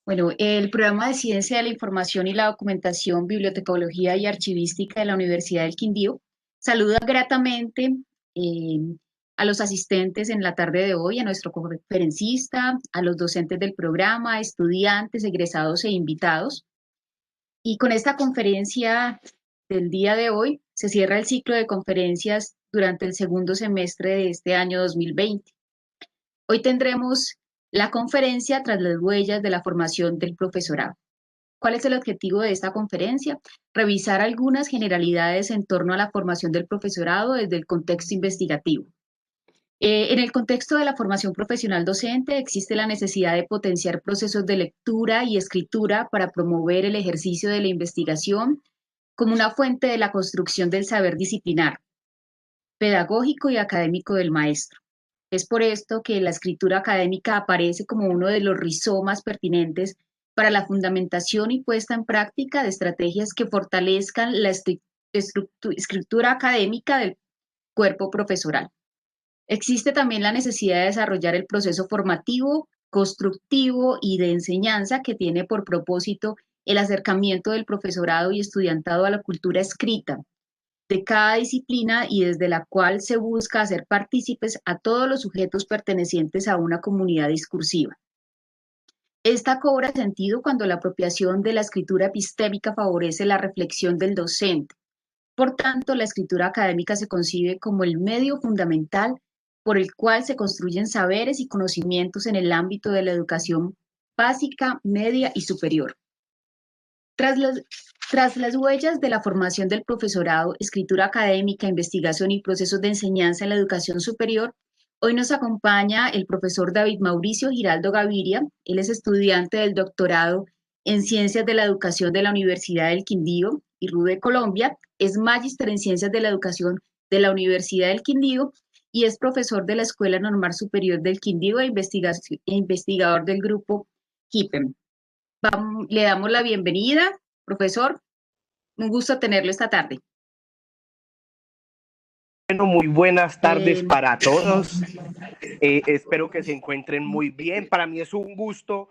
Bueno, el programa de Ciencia de la Información y la Documentación, Bibliotecología y Archivística de la Universidad del Quindío saluda gratamente eh, a los asistentes en la tarde de hoy, a nuestro conferencista, a los docentes del programa, estudiantes, egresados e invitados. Y con esta conferencia del día de hoy se cierra el ciclo de conferencias durante el segundo semestre de este año 2020. Hoy tendremos la conferencia tras las huellas de la formación del profesorado. ¿Cuál es el objetivo de esta conferencia? Revisar algunas generalidades en torno a la formación del profesorado desde el contexto investigativo. En el contexto de la formación profesional docente existe la necesidad de potenciar procesos de lectura y escritura para promover el ejercicio de la investigación como una fuente de la construcción del saber disciplinar, pedagógico y académico del maestro. Es por esto que la escritura académica aparece como uno de los rizomas pertinentes para la fundamentación y puesta en práctica de estrategias que fortalezcan la escritura académica del cuerpo profesoral. Existe también la necesidad de desarrollar el proceso formativo, constructivo y de enseñanza que tiene por propósito el acercamiento del profesorado y estudiantado a la cultura escrita, de cada disciplina y desde la cual se busca hacer partícipes a todos los sujetos pertenecientes a una comunidad discursiva. Esta cobra sentido cuando la apropiación de la escritura epistémica favorece la reflexión del docente. Por tanto, la escritura académica se concibe como el medio fundamental por el cual se construyen saberes y conocimientos en el ámbito de la educación básica, media y superior. Tras las huellas de la formación del profesorado, escritura académica, investigación y procesos de enseñanza en la educación superior, hoy nos acompaña el profesor David Mauricio Giraldo Gaviria. Él es estudiante del doctorado en Ciencias de la Educación de la Universidad del Quindío y de Colombia, es magíster en Ciencias de la Educación de la Universidad del Quindío y es profesor de la Escuela Normal Superior del Quindío e investigador del grupo HIPEM. Le damos la bienvenida, profesor. Un gusto tenerlo esta tarde. Bueno, muy buenas tardes Eh, para todos. Espero que se encuentren muy bien. Para mí es un gusto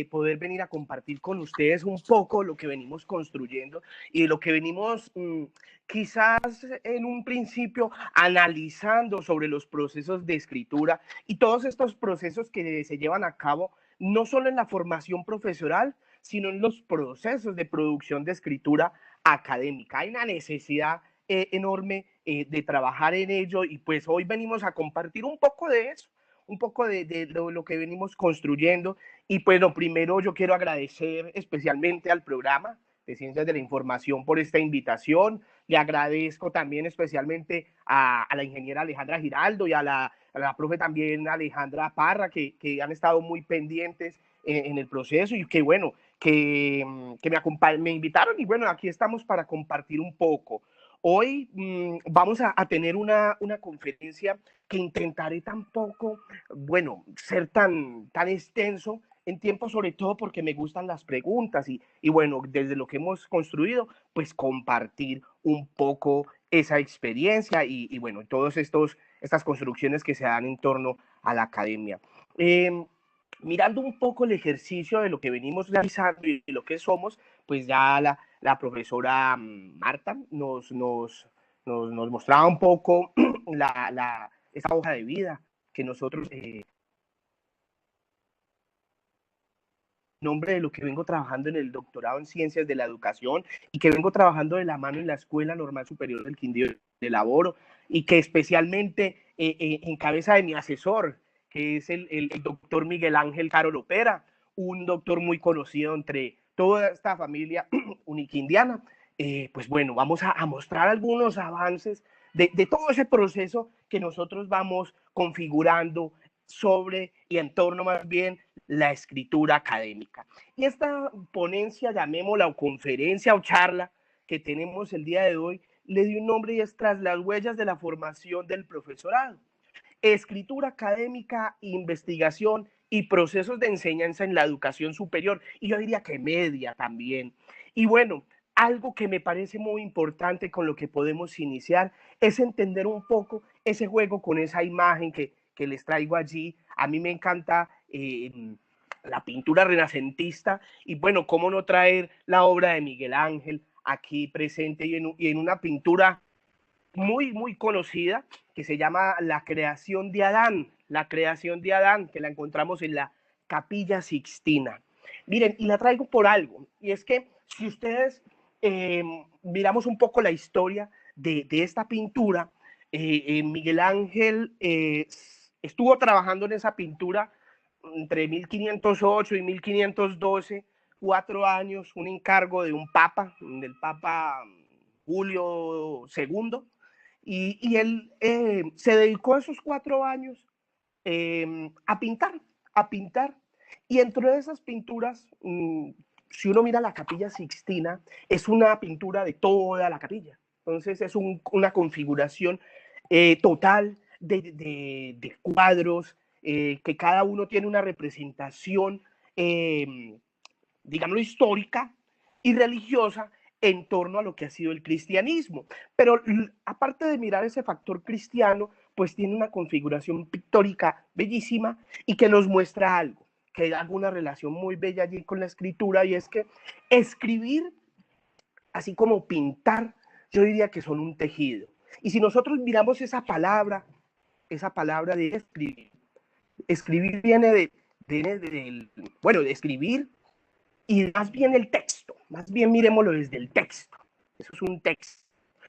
poder venir a compartir con ustedes un poco lo que venimos construyendo y lo que venimos quizás en un principio analizando sobre los procesos de escritura y todos estos procesos que se llevan a cabo no solo en la formación profesional, sino en los procesos de producción de escritura académica. Hay una necesidad enorme de trabajar en ello y pues hoy venimos a compartir un poco de eso, un poco de lo que venimos construyendo y pues lo primero yo quiero agradecer especialmente al programa de Ciencias de la Información por esta invitación. Le agradezco también especialmente a la ingeniera Alejandra Giraldo y a la profe también Alejandra Parra que han estado muy pendientes en el proceso y que bueno, me invitaron y bueno, aquí estamos para compartir un poco. Hoy vamos a tener una conferencia que intentaré tampoco, bueno, ser tan extenso en tiempo, sobre todo porque me gustan las preguntas y bueno, desde lo que hemos construido, pues compartir un poco esa experiencia y bueno, todas estas construcciones que se dan en torno a la academia. Mirando un poco el ejercicio de lo que venimos realizando y lo que somos, pues ya la profesora Marta nos mostraba un poco esa hoja de vida que nosotros, nombre de lo que vengo trabajando en el doctorado en Ciencias de la Educación y que vengo trabajando de la mano en la Escuela Normal Superior del Quindío de Laboro y que especialmente en cabeza de mi asesor, que es el doctor Miguel Ángel Caro Lopera, un doctor muy conocido entre toda esta familia uniquindiana. Pues bueno, vamos a mostrar algunos avances de todo ese proceso que nosotros vamos configurando sobre y en torno más bien la escritura académica. Y esta ponencia, llamémosla, o conferencia o charla que tenemos el día de hoy, le dio un nombre y es Tras las huellas de la formación del profesorado. Escritura académica, investigación y procesos de enseñanza en la educación superior, y yo diría que media también. Y bueno, algo que me parece muy importante con lo que podemos iniciar es entender un poco ese juego con esa imagen que les traigo allí. A mí me encanta la pintura renacentista, y bueno, cómo no traer la obra de Miguel Ángel aquí presente y en una pintura muy, muy conocida que se llama La creación de Adán, que la encontramos en la Capilla Sixtina. Miren, y la traigo por algo, y es que si ustedes miramos un poco la historia de esta pintura, Miguel Ángel estuvo trabajando en esa pintura entre 1508 y 1512, 4 años, un encargo de un papa, del papa Julio II, y él se dedicó esos 4 años a pintar. Y dentro de esas pinturas, si uno mira la Capilla Sixtina, es una pintura de toda la capilla. Entonces es una configuración total de cuadros, que cada uno tiene una representación, digámoslo, histórica y religiosa en torno a lo que ha sido el cristianismo. Pero aparte de mirar ese factor cristiano, pues tiene una configuración pictórica bellísima y que nos muestra algo, que hay alguna relación muy bella allí con la escritura, y es que escribir, así como pintar, yo diría que son un tejido. Y si nosotros miramos esa palabra de escribir, escribir viene bueno, de escribir, y más bien el texto, más bien miremoslo desde el texto. Eso es un texto.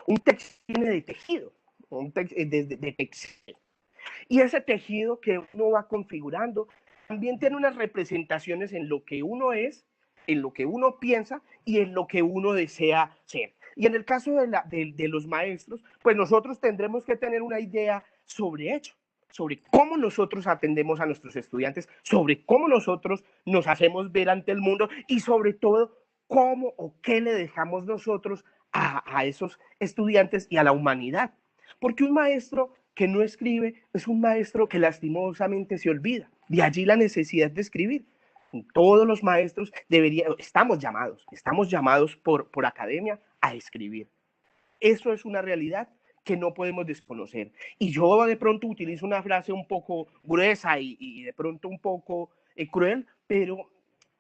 Un texto viene de tejido, de texto. Y ese tejido que uno va configurando también tiene unas representaciones en lo que uno es, en lo que uno piensa y en lo que uno desea ser. Y en el caso de los maestros, pues nosotros tendremos que tener una idea sobre ello, sobre cómo nosotros atendemos a nuestros estudiantes, sobre cómo nosotros nos hacemos ver ante el mundo y sobre todo cómo o qué le dejamos nosotros a esos estudiantes y a la humanidad. Porque un maestro que no escribe es un maestro que lastimosamente se olvida. De allí la necesidad de escribir. Todos los maestros estamos llamados por academia a escribir. Eso es una realidad que no podemos desconocer. Y yo de pronto utilizo una frase un poco gruesa y de pronto un poco cruel, pero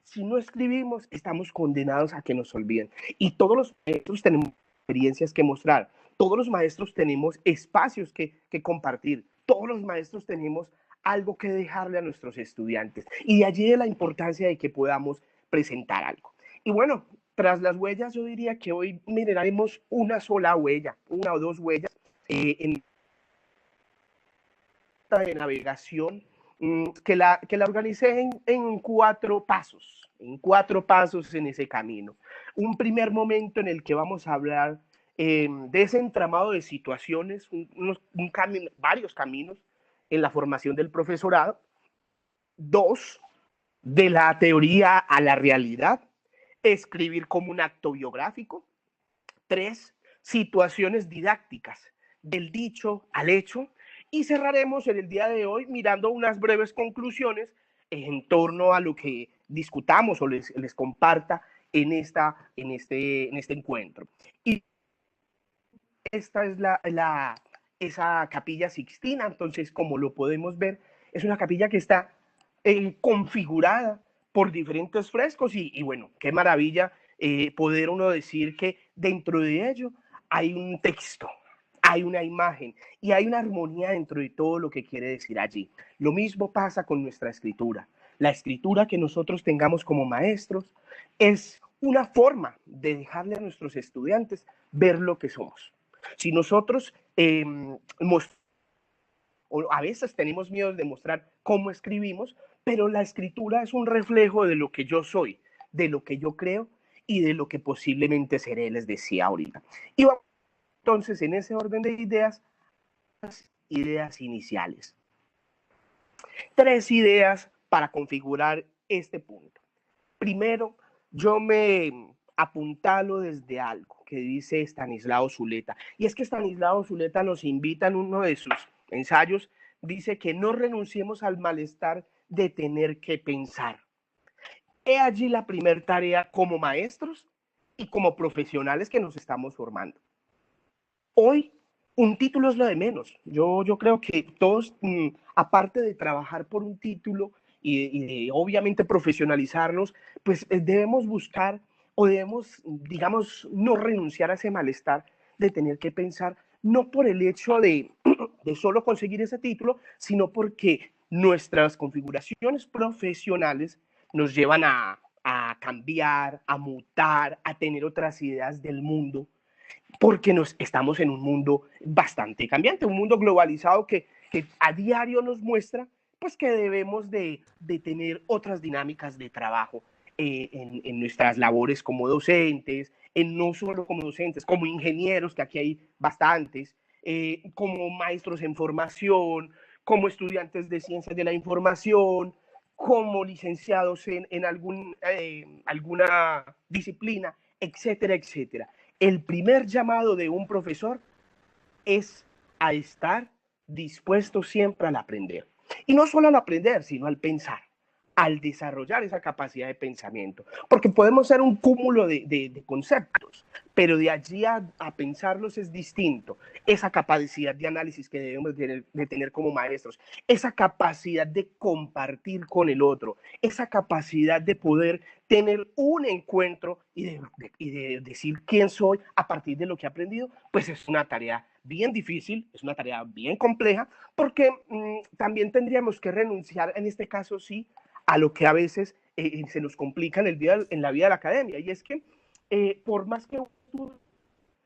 si no escribimos, estamos condenados a que nos olviden. Y todos los maestros tenemos experiencias que mostrar, todos los maestros tenemos espacios que compartir, todos los maestros tenemos algo que dejarle a nuestros estudiantes. Y de allí de la importancia de que podamos presentar algo. Y bueno, tras las huellas, yo diría que hoy miraremos una sola huella, una o dos huellas en de navegación, que la organicé en 4 pasos, en ese camino. Un primer momento en el que vamos a hablar de ese entramado de situaciones, varios caminos en la formación del profesorado. 2, de la teoría a la realidad, escribir como un acto biográfico. 3, situaciones didácticas, del dicho al hecho. Y cerraremos en el día de hoy mirando unas breves conclusiones en torno a lo que discutamos o les comparta en este encuentro. Y esta es esa Capilla Sixtina. Entonces, como lo podemos ver, es una capilla que está configurada por diferentes frescos y bueno, qué maravilla poder uno decir que dentro de ello hay un texto, hay una imagen y hay una armonía dentro de todo lo que quiere decir allí. Lo mismo pasa con nuestra escritura. La escritura que nosotros tengamos como maestros es una forma de dejarle a nuestros estudiantes ver lo que somos. Si nosotros a veces tenemos miedo de mostrar cómo escribimos, pero la escritura es un reflejo de lo que yo soy, de lo que yo creo y de lo que posiblemente seré, les decía ahorita. Y vamos entonces en ese orden de ideas, ideas iniciales. 3 ideas para configurar este punto. Primero, yo me apuntalo desde algo que dice Estanislao Zuleta. Y es que Estanislao Zuleta nos invita en uno de sus ensayos, dice que no renunciemos al malestar de tener que pensar. He allí la primera tarea como maestros y como profesionales que nos estamos formando. Hoy, un título es lo de menos. Yo creo que todos, aparte de trabajar por un título de obviamente profesionalizarnos, pues debemos buscar o debemos, digamos, no renunciar a ese malestar de tener que pensar, no por el hecho de solo conseguir ese título, sino porque nuestras configuraciones profesionales nos llevan a cambiar, a mutar, a tener otras ideas del mundo, porque estamos en un mundo bastante cambiante, un mundo globalizado que a diario nos muestra pues que debemos de tener otras dinámicas de trabajo en nuestras labores como docentes, no solo como docentes, como ingenieros, que aquí hay bastantes, como maestros en formación, como estudiantes de ciencias de la información, como licenciados en alguna disciplina, etcétera, etcétera. El primer llamado de un profesor es a estar dispuesto siempre al aprender. Y no solo al aprender, sino al pensar, al desarrollar esa capacidad de pensamiento. Porque podemos ser un cúmulo de conceptos, pero de allí a pensarlos es distinto. Esa capacidad de análisis que debemos de tener como maestros, esa capacidad de compartir con el otro, esa capacidad de poder tener un encuentro y de decir quién soy a partir de lo que he aprendido, pues es una tarea bien difícil, es una tarea bien compleja, porque también tendríamos que renunciar, en este caso sí, a lo que a veces se nos complica en la vida de la academia, y es que por más que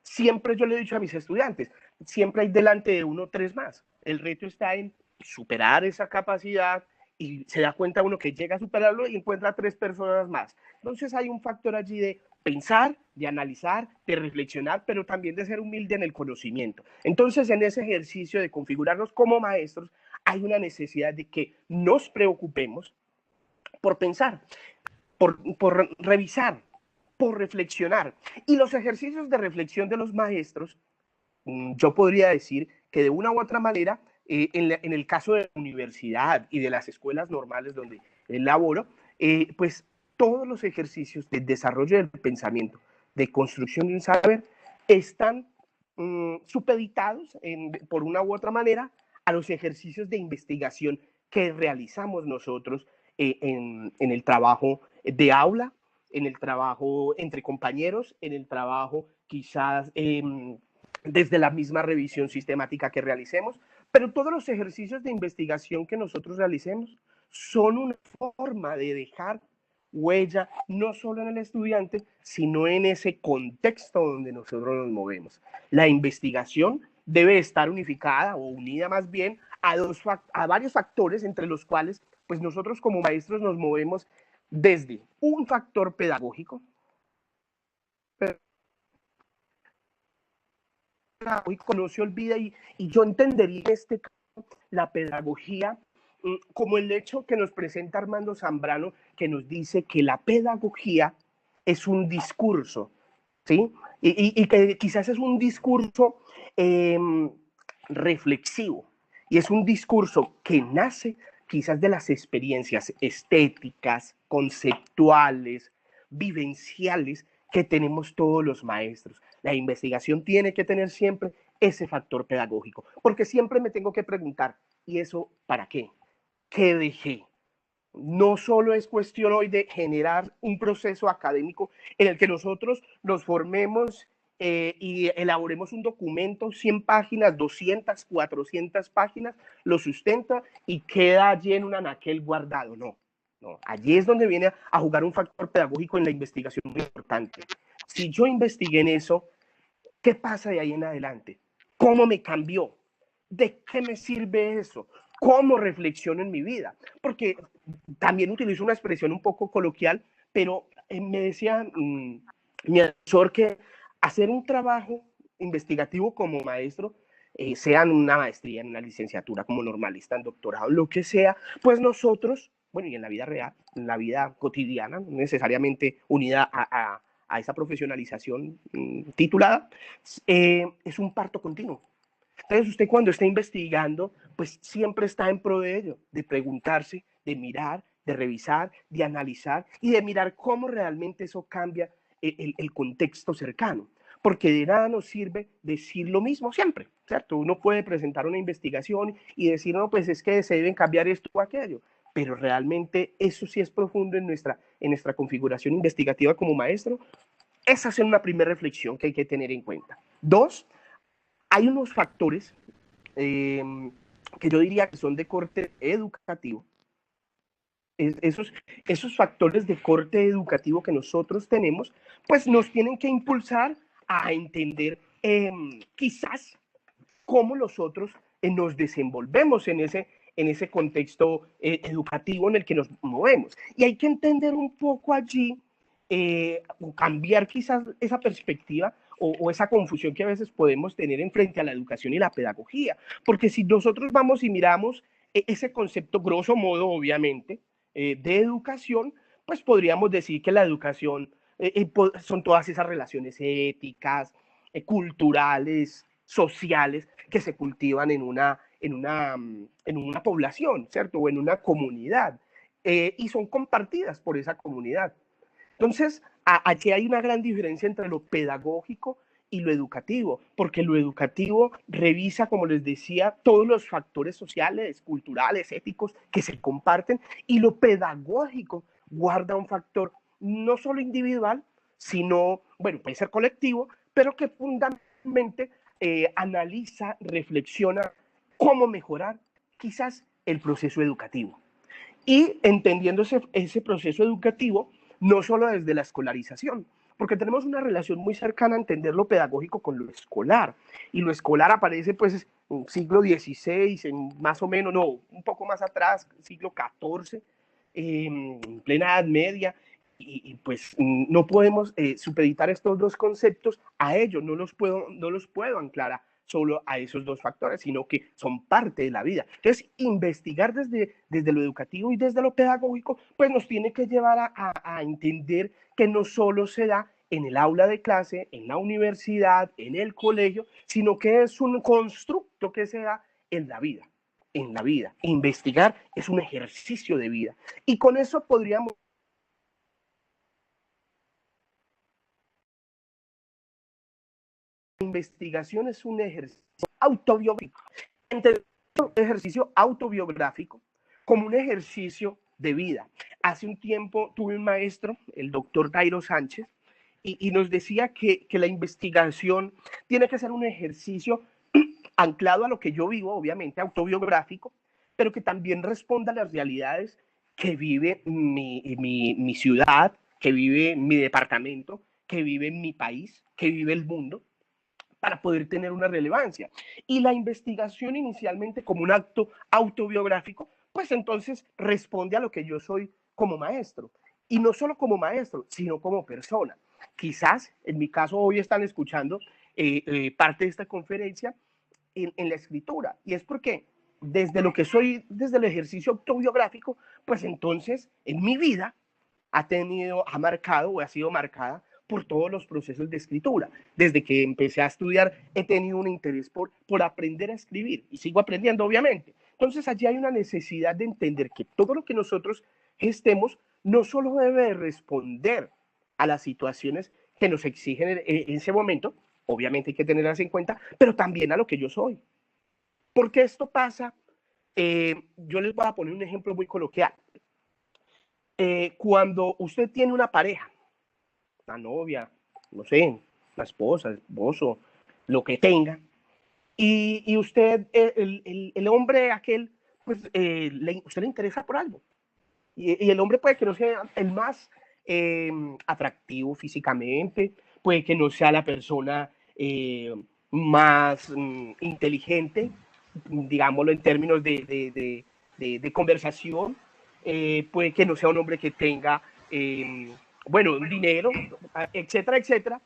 siempre yo le he dicho a mis estudiantes, siempre hay delante de uno tres más. El reto está en superar esa capacidad y se da cuenta uno que llega a superarlo y encuentra tres personas más. Entonces hay un factor allí de pensar, de analizar, de reflexionar, pero también de ser humilde en el conocimiento. Entonces en ese ejercicio de configurarnos como maestros hay una necesidad de que nos preocupemos por pensar, por revisar, por reflexionar. Y los ejercicios de reflexión de los maestros, yo podría decir que de una u otra manera, en el caso de la universidad y de las escuelas normales donde laboro, pues todos los ejercicios de desarrollo del pensamiento, de construcción de un saber, están supeditados por una u otra manera a los ejercicios de investigación que realizamos nosotros en el trabajo de aula, en el trabajo entre compañeros, en el trabajo quizás desde la misma revisión sistemática que realicemos, pero todos los ejercicios de investigación que nosotros realicemos son una forma de dejar huella no solo en el estudiante, sino en ese contexto donde nosotros nos movemos. La investigación debe estar unificada o unida más bien a varios factores entre los cuales pues nosotros como maestros nos movemos desde un factor pedagógico, no se olvida y yo entendería este la pedagogía como el hecho que nos presenta Armando Zambrano, que nos dice que la pedagogía es un discurso, ¿sí? Y que quizás es un discurso reflexivo, y es un discurso que nace quizás de las experiencias estéticas, conceptuales, vivenciales que tenemos todos los maestros. La investigación tiene que tener siempre ese factor pedagógico, porque siempre me tengo que preguntar, ¿y eso para qué? ¿Qué dejé? No solo es cuestión hoy de generar un proceso académico en el que nosotros nos formemos y elaboremos un documento, 100 páginas, 200, 400 páginas, lo sustenta y queda allí en un anaquel guardado. No, no, allí es donde viene a jugar un factor pedagógico en la investigación muy importante. Si yo investigué en eso, ¿qué pasa de ahí en adelante? ¿Cómo me cambió? ¿De qué me sirve eso? ¿Cómo reflexiono en mi vida? Porque también utilizo una expresión un poco coloquial, pero me decía mi asesor que hacer un trabajo investigativo como maestro, sea en una maestría, en una licenciatura, como normalista, en doctorado, lo que sea, pues nosotros, bueno, y en la vida real, en la vida cotidiana, necesariamente unida a esa profesionalización titulada, es un parto continuo. Entonces usted cuando está investigando, pues siempre está en pro de ello, de preguntarse, de mirar, de revisar, de analizar y de mirar cómo realmente eso cambia el contexto cercano. Porque de nada nos sirve decir lo mismo siempre, ¿cierto? Uno puede presentar una investigación y decir, no, pues es que se deben cambiar esto o aquello. pero realmente eso sí es profundo en nuestra configuración investigativa como maestro. Esa es una primera reflexión que hay que tener en cuenta. Dos, hay unos factores eh, que yo diría que son de corte educativo. Esos factores de corte educativo que nosotros tenemos, pues nos tienen que impulsar a entender quizás cómo nosotros nos desenvolvemos en ese contexto educativo en el que nos movemos. Y hay que entender un poco allí, o cambiar quizás esa perspectiva o esa confusión que a veces podemos tener en frente a la educación y la pedagogía. Porque si nosotros vamos y miramos ese concepto, grosso modo, obviamente, de educación, pues podríamos decir que la educación son todas esas relaciones éticas, culturales, sociales que se cultivan en una población, ¿cierto? O en una comunidad, y son compartidas por esa comunidad. Entonces, aquí hay una gran diferencia entre lo pedagógico y lo educativo, porque lo educativo revisa, como les decía, todos los factores sociales, culturales, éticos que se comparten, y lo pedagógico guarda un factor no solo individual, sino, bueno, puede ser colectivo, pero que fundamentalmente analiza, reflexiona cómo mejorar quizás el proceso educativo. Y entendiendo ese proceso educativo, no solo desde la escolarización, porque tenemos una relación muy cercana a entender lo pedagógico con lo escolar. Y lo escolar aparece pues en siglo XVI, en más o menos, no, un poco más atrás, siglo XIV, en plena Edad Media, y pues no podemos supeditar estos dos conceptos a ellos, no los puedo anclar solo a esos dos factores, sino que son parte de la vida. Entonces, investigar desde lo educativo y desde lo pedagógico, pues nos tiene que llevar a entender que no solo se da en el aula de clase, en la universidad, en el colegio, sino que es un constructo que se da en la vida. En la vida. Investigar es un ejercicio de vida. Y con eso podríamos investigación es un ejercicio autobiográfico. Entender un ejercicio autobiográfico como un ejercicio de vida. Hace un tiempo tuve un maestro, el doctor Dairo Sánchez, y nos decía que la investigación tiene que ser un ejercicio anclado a lo que yo vivo, obviamente, autobiográfico, pero que también responda a las realidades que vive mi ciudad, que vive mi departamento, que vive mi país, que vive el mundo, para poder tener una relevancia. Y la investigación inicialmente como un acto autobiográfico, pues entonces responde a lo que yo soy como maestro. Y no solo como maestro, sino como persona. Quizás, en mi caso, hoy están escuchando parte de esta conferencia en la escritura. Y es porque desde lo que soy, desde el ejercicio autobiográfico, pues entonces en mi vida ha marcado o ha sido marcada por todos los procesos de escritura. Desde que empecé a estudiar he tenido un interés por aprender a escribir y sigo aprendiendo, obviamente. Entonces allí hay una necesidad de entender que todo lo que nosotros gestemos no solo debe responder a las situaciones que nos exigen en ese momento, obviamente hay que tenerlas en cuenta, pero también a lo que yo soy. Porque esto pasa, yo les voy a poner un ejemplo muy coloquial. Cuando usted tiene una pareja, una novia, no sé, una esposa, esposo, lo que tenga, y usted, el hombre aquel, pues usted le interesa por algo. Y el hombre puede que no sea el más atractivo físicamente, puede que no sea la persona más inteligente, digámoslo en términos de conversación, puede que no sea un hombre que tenga, bueno, dinero, etcétera, etcétera,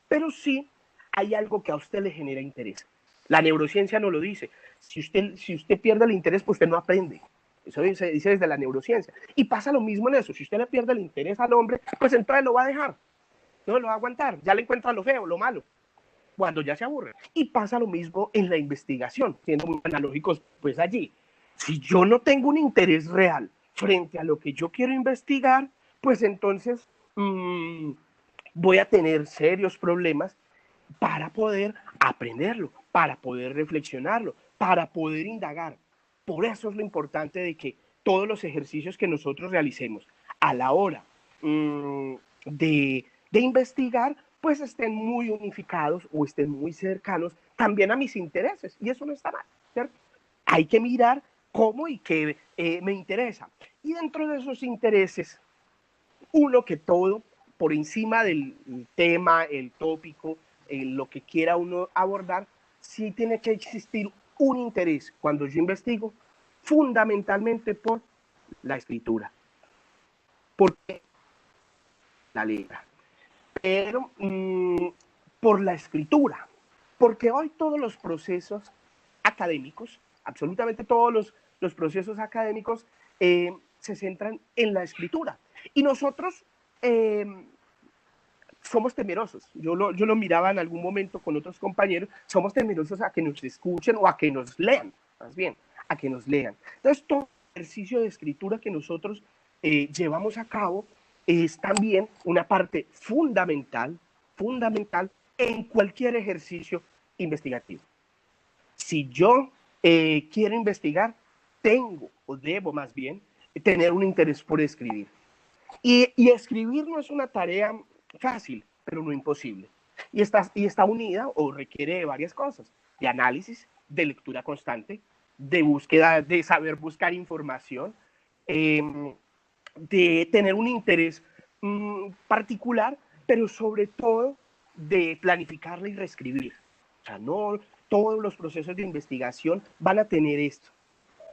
pero sí hay algo que a usted le genera interés. La neurociencia no lo dice. Si usted pierde el interés, pues usted no aprende. Eso se dice desde la neurociencia. Y pasa lo mismo en eso. Si usted le pierde el interés al hombre, pues entonces lo va a dejar. No lo va a aguantar. Ya le encuentra lo feo, lo malo, cuando ya se aburre. Y pasa lo mismo en la investigación, siendo muy analógicos, pues allí. Si yo no tengo un interés real frente a lo que yo quiero investigar, pues entonces voy a tener serios problemas para poder aprenderlo, para poder reflexionarlo, para poder indagar. Por eso es lo importante de que todos los ejercicios que nosotros realicemos a la hora de investigar, pues estén muy unificados o estén muy cercanos también a mis intereses. Y eso no está mal, ¿cierto? Hay que mirar cómo y qué me interesa. Y dentro de esos intereses, uno que todo, por encima del tema, el tópico, lo que quiera uno abordar, sí tiene que existir un interés cuando yo investigo, fundamentalmente por la escritura, porque la letra, pero por la escritura, porque hoy todos los procesos académicos, absolutamente todos los procesos académicos se centran en la escritura. Y nosotros somos temerosos. Yo lo miraba en algún momento con otros compañeros, somos temerosos a que nos escuchen o a que nos lean, más bien, a que nos lean. Entonces, todo ejercicio de escritura que nosotros llevamos a cabo es también una parte fundamental, fundamental en cualquier ejercicio investigativo. Si yo quiero investigar, tengo, o debo más bien, tener un interés por escribir. Y escribir no es una tarea fácil, pero no imposible. Y está unida o requiere de varias cosas, de análisis, de lectura constante, de búsqueda, de saber buscar información, de tener un interés particular, pero sobre todo de planificarla y reescribir. O sea, no todos los procesos de investigación van a tener esto.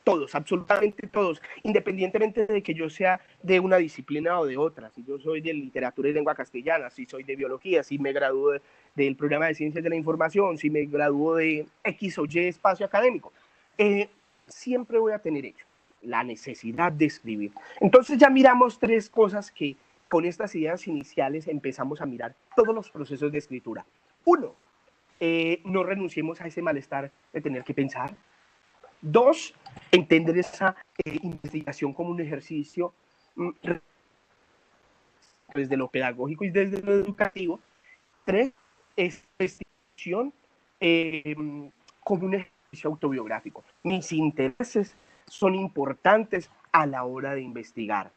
Todos, absolutamente todos, independientemente de que yo sea de una disciplina o de otra, si yo soy de literatura y lengua castellana, si soy de biología, si me gradúo del programa de ciencias de la información, si me gradúo de X o Y espacio académico, siempre voy a tener ello, la necesidad de escribir. Entonces ya miramos tres cosas que con estas ideas iniciales empezamos a mirar todos los procesos de escritura. Uno, no renunciemos a ese malestar de tener que pensar. Dos, entender esa investigación como un ejercicio desde lo pedagógico y desde lo educativo. Tres, investigación como un ejercicio autobiográfico. Mis intereses son importantes a la hora de investigar.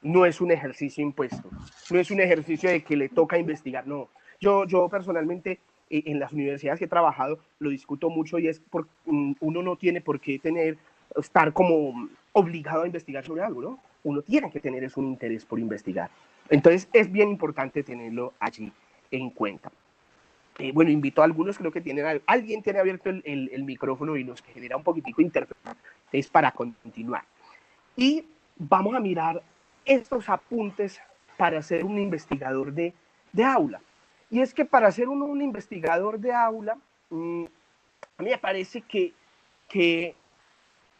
No es un ejercicio impuesto, no es un ejercicio de que le toca investigar, no. Yo personalmente en las universidades que he trabajado lo discuto mucho y es porque uno no tiene por qué estar como obligado a investigar sobre algo, ¿no? Uno tiene que tener un interés por investigar. Entonces es bien importante tenerlo allí en cuenta. Bueno, invito a algunos, creo que alguien tiene abierto el micrófono y nos genera un poquitico de interferencia. Es para continuar. Y vamos a mirar estos apuntes para ser un investigador de aula. Y es que para ser un investigador de aula, a mí me parece que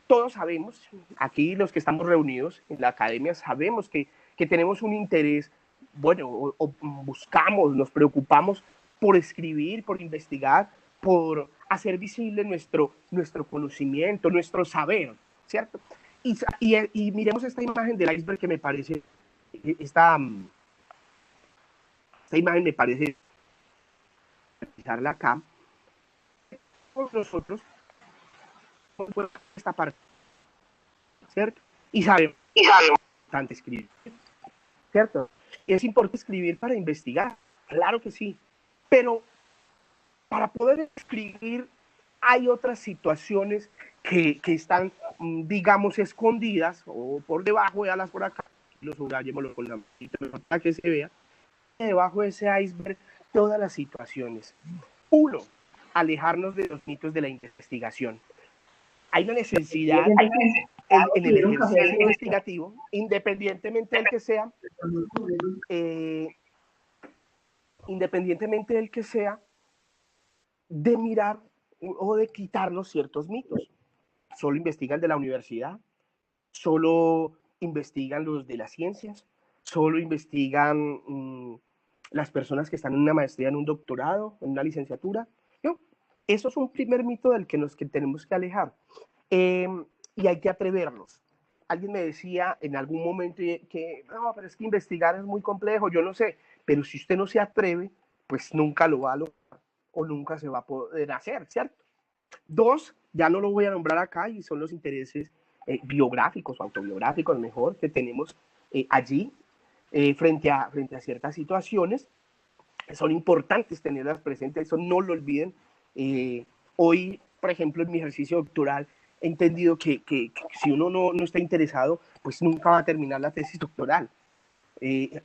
todos sabemos, aquí los que estamos reunidos en la academia, sabemos que tenemos un interés, bueno, o buscamos, nos preocupamos por escribir, por investigar, por hacer visible nuestro conocimiento, nuestro saber, ¿cierto? Y miremos esta imagen del iceberg que me parece, esta imagen me parece, acá, nosotros, esta parte, ¿cierto? Y sabemos importante escribir, ¿cierto? Es importante escribir para investigar, claro que sí, pero para poder escribir hay otras situaciones que están, digamos, escondidas o por debajo de alas por acá, lo subrayémoslo con la manita para que se vea, debajo de ese iceberg todas las situaciones. Uno, alejarnos de los mitos de la investigación. Hay una necesidad en el ejercicio investigativo, independientemente del que sea, de mirar o de quitarnos ciertos mitos. Solo investigan de la universidad, solo investigan los de las ciencias, solo investigan las personas que están en una maestría, en un doctorado, en una licenciatura. No, eso es un primer mito del que tenemos que alejar. Y hay que atrevernos. Alguien me decía en algún momento que no, pero es que investigar es muy complejo, yo no sé, pero si usted no se atreve, pues nunca lo va a lograr o nunca se va a poder hacer, ¿cierto? Dos, ya no lo voy a nombrar acá y son los intereses biográficos o autobiográficos, mejor, que tenemos allí frente a ciertas situaciones. Son importantes tenerlas presentes, eso no lo olviden. Hoy, por ejemplo, en mi ejercicio doctoral, he entendido que si uno no está interesado, pues nunca va a terminar la tesis doctoral.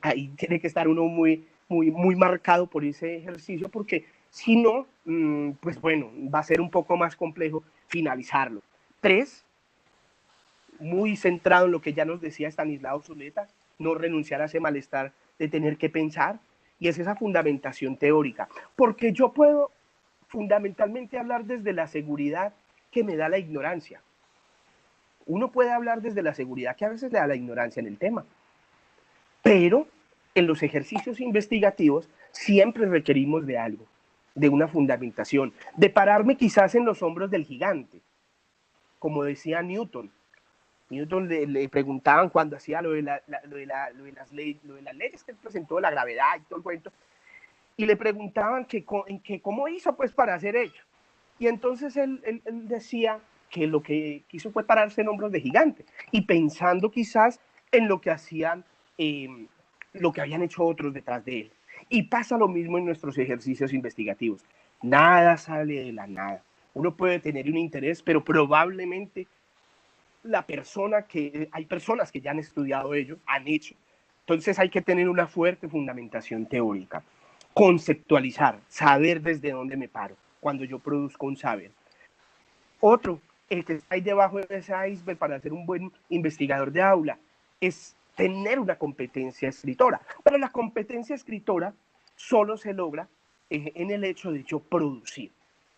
Ahí tiene que estar uno muy marcado por ese ejercicio, porque si no, pues bueno, va a ser un poco más complejo finalizarlo. 3, muy centrado en lo que ya nos decía Stanislao Zuleta, no renunciar a ese malestar de tener que pensar, y es esa fundamentación teórica, porque yo puedo fundamentalmente hablar desde la seguridad que me da la ignorancia. Uno puede hablar desde la seguridad que a veces le da la ignorancia en el tema, pero en los ejercicios investigativos siempre requerimos de algo, de una fundamentación, de pararme quizás en los hombros del gigante, como decía Newton. Newton le preguntaban cuando hacía lo de las leyes que él presentó, la gravedad y todo el cuento, y le preguntaban que cómo hizo pues para hacer ello. Y entonces él decía que lo que quiso fue pararse en hombros de gigante, y pensando quizás en lo que hacían, lo que habían hecho otros detrás de él. Y pasa lo mismo en nuestros ejercicios investigativos. Nada sale de la nada. Uno puede tener un interés, pero probablemente hay personas que ya han estudiado ello, han hecho. Entonces hay que tener una fuerte fundamentación teórica, conceptualizar, saber desde dónde me paro cuando yo produzco un saber. Otro, el que está ahí debajo de ese iceberg para ser un buen investigador de aula, es tener una competencia escritora. Pero la competencia escritora solo se logra en el hecho de yo producir,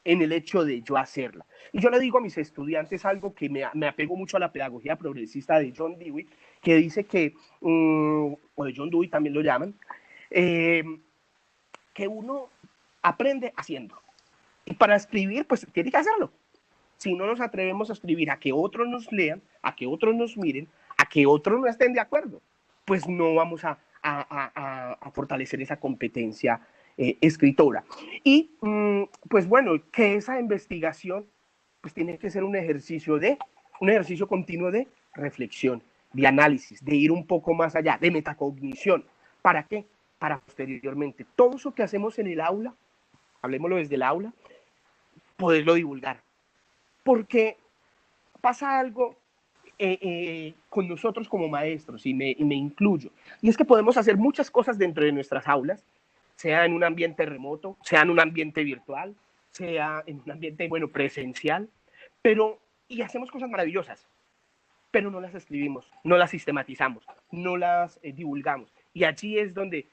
en el hecho de yo hacerla. Y yo le digo a mis estudiantes algo que me apego mucho a la pedagogía progresista de John Dewey, que dice que, o de John Dewey también lo llaman, que uno aprende haciendo. Y para escribir, pues tiene que hacerlo. Si no nos atrevemos a escribir, a que otros nos lean, a que otros nos miren, a que otros no estén de acuerdo, pues no vamos a fortalecer esa competencia escritora. Y pues bueno, que esa investigación pues tiene que ser un ejercicio continuo de reflexión, de análisis, de ir un poco más allá, de metacognición. ¿Para qué? Para posteriormente todo eso que hacemos en el aula, hablemoslo desde el aula, poderlo divulgar. Porque pasa algo con nosotros como maestros, y me incluyo, y es que podemos hacer muchas cosas dentro de nuestras aulas, sea en un ambiente remoto, sea en un ambiente virtual, sea en un ambiente, bueno, presencial, y hacemos cosas maravillosas, pero no las escribimos, no las sistematizamos, no las divulgamos, y allí es donde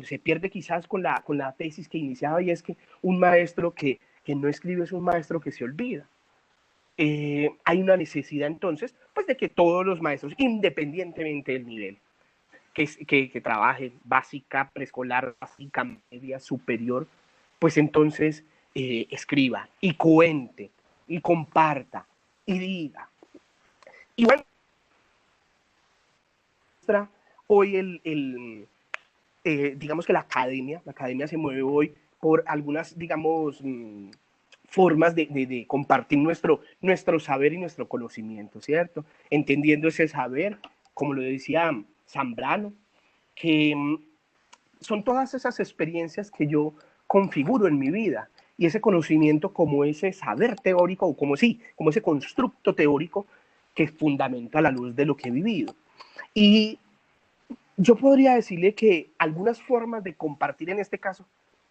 se pierde quizás con la tesis que iniciaba, y es que un maestro que no escribe es un maestro que se olvida. Hay una necesidad entonces, pues de que todos los maestros, independientemente del nivel, que trabajen, básica, preescolar, básica, media, superior, pues entonces escriba y cuente y comparta y diga. Y bueno, hoy digamos que la academia se mueve hoy por algunas, digamos, formas de compartir nuestro saber y nuestro conocimiento, ¿cierto? Entendiendo ese saber, como lo decía Zambrano, que son todas esas experiencias que yo configuro en mi vida, y ese conocimiento como ese saber teórico, o como ese constructo teórico que fundamenta a la luz de lo que he vivido. Y yo podría decirle que algunas formas de compartir, en este caso,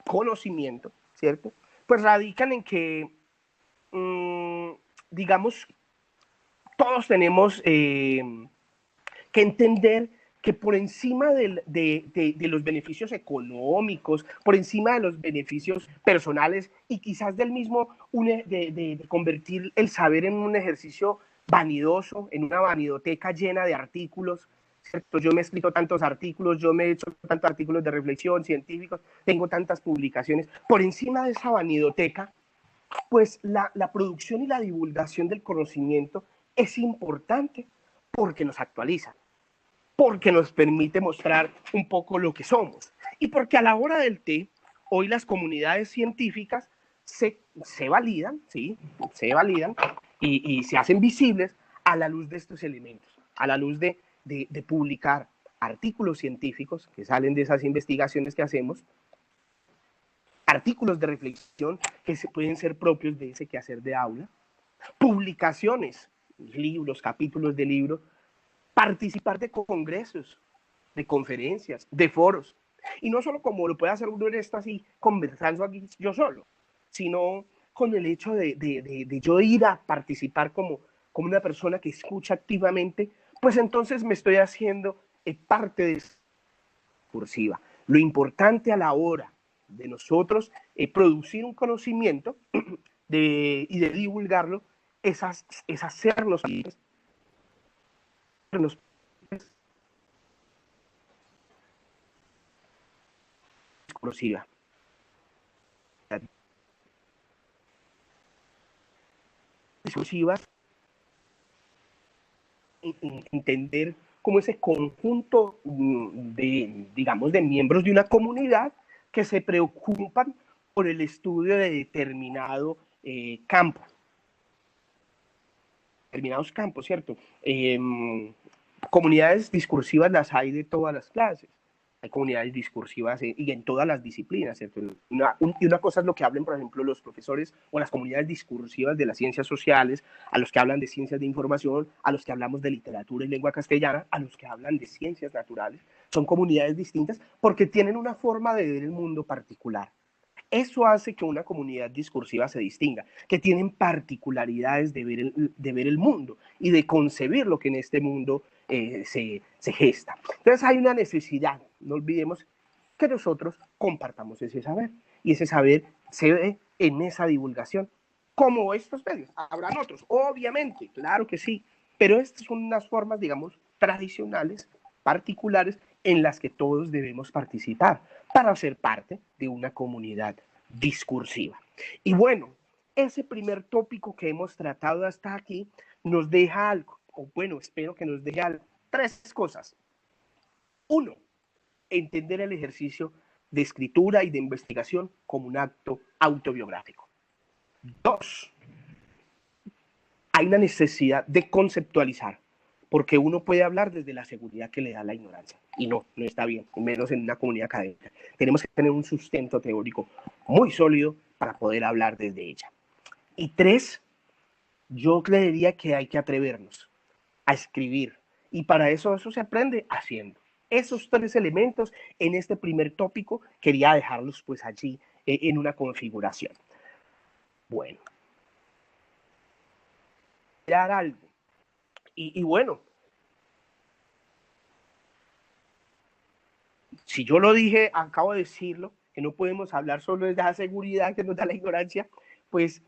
conocimiento, ¿cierto? Pues radican en que, digamos, todos tenemos que entender que por encima de los beneficios económicos, por encima de los beneficios personales, y quizás del mismo, de convertir el saber en un ejercicio vanidoso, en una vanidoteca llena de artículos, ¿cierto? Yo me he escrito tantos artículos, yo me he hecho tantos artículos de reflexión científicos, tengo tantas publicaciones. Por encima de esa vanidoteca, pues la producción y la divulgación del conocimiento es importante, porque nos actualiza, porque nos permite mostrar un poco lo que somos, y porque a la hora del té, hoy las comunidades científicas se validan, ¿sí? Se validan, y se hacen visibles a la luz de estos elementos, a la luz de publicar artículos científicos que salen de esas investigaciones que hacemos, artículos de reflexión que pueden ser propios de ese quehacer de aula, publicaciones, libros, capítulos de libros, participar de congresos, de conferencias, de foros. Y no solo como lo puede hacer uno en esto así, conversando aquí yo solo, sino con el hecho de yo ir a participar como una persona que escucha activamente, pues entonces me estoy haciendo parte de esa discursiva. Lo importante a la hora de nosotros producir un conocimiento y de divulgarlo es hacernos discursiva. Discursivas, entender como ese conjunto de, digamos, de miembros de una comunidad que se preocupan por el estudio de campo. Determinados campos, ¿cierto? Comunidades discursivas las hay de todas las clases. Hay comunidades discursivas y en todas las disciplinas, ¿cierto? Y una cosa es lo que hablen, por ejemplo, los profesores o las comunidades discursivas de las ciencias sociales, a los que hablan de ciencias de información, a los que hablamos de literatura y lengua castellana, a los que hablan de ciencias naturales. Son comunidades distintas porque tienen una forma de ver el mundo particular. Eso hace que una comunidad discursiva se distinga, que tienen particularidades de ver el mundo y de concebir lo que en este mundo se gesta. Entonces hay una necesidad, no olvidemos que nosotros compartamos ese saber y ese saber se ve en esa divulgación, como estos medios. Habrán otros, obviamente, claro que sí, pero estas son unas formas, digamos, tradicionales, particulares, en las que todos debemos participar para ser parte de una comunidad discursiva. Y bueno, ese primer tópico que hemos tratado hasta aquí nos deja algo, o bueno, espero que nos deje algo. Tres cosas. Uno, entender el ejercicio de escritura y de investigación como un acto autobiográfico. Dos, hay una necesidad de conceptualizar, porque uno puede hablar desde la seguridad que le da la ignorancia, y no está bien, menos en una comunidad académica. Tenemos que tener un sustento teórico muy sólido para poder hablar desde ella. Y tres, yo creería que hay que atrevernos a escribir, y para eso se aprende haciendo. Esos tres elementos en este primer tópico quería dejarlos pues allí en una configuración. Bueno, algo. Y bueno, si yo lo dije, acabo de decirlo, que no podemos hablar solo de la seguridad que nos da la ignorancia, pues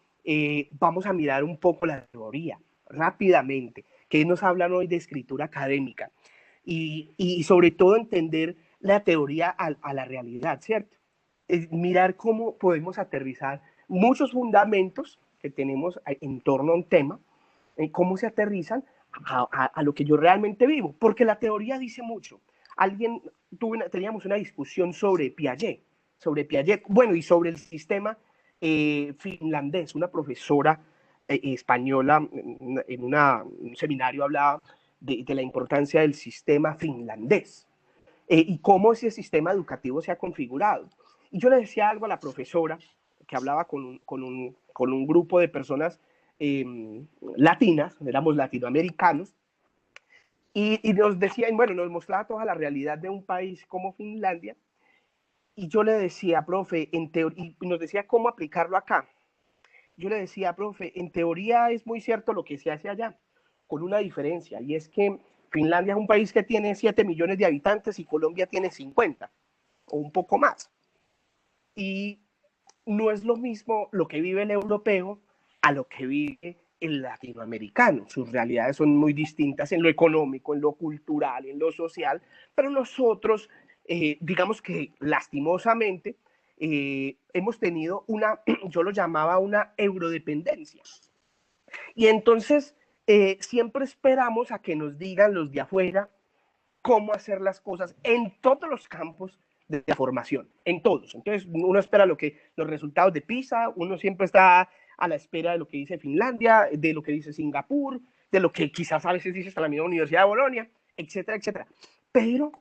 vamos a mirar un poco la teoría rápidamente, que nos hablan hoy de escritura académica y sobre todo entender la teoría a la realidad, ¿cierto? Mirar cómo podemos aterrizar muchos fundamentos que tenemos en torno a un tema, cómo se aterrizan a lo que yo realmente vivo, porque la teoría dice mucho. Teníamos una discusión sobre Piaget, bueno, y sobre el sistema finlandés. Una profesora española en un seminario hablaba de la importancia del sistema finlandés y cómo ese sistema educativo se ha configurado. Y yo le decía algo a la profesora que hablaba con un grupo de personas latinas, éramos latinoamericanos, y nos decían, bueno, nos mostraba toda la realidad de un país como Finlandia, y yo le decía, profe, y nos decía cómo aplicarlo acá. Yo le decía, profe, en teoría es muy cierto lo que se hace allá, con una diferencia, y es que Finlandia es un país que tiene 7 millones de habitantes y Colombia tiene 50, o un poco más. Y no es lo mismo lo que vive el europeo a lo que vive el latinoamericano. Sus realidades son muy distintas en lo económico, en lo cultural, en lo social, pero nosotros, digamos que lastimosamente, hemos tenido yo lo llamaba una eurodependencia. Y entonces siempre esperamos a que nos digan los de afuera cómo hacer las cosas en todos los campos de la formación, en todos. Entonces uno espera los resultados de PISA, uno siempre está a la espera de lo que dice Finlandia, de lo que dice Singapur, de lo que quizás a veces dice hasta la misma Universidad de Bolonia, etcétera, etcétera. Pero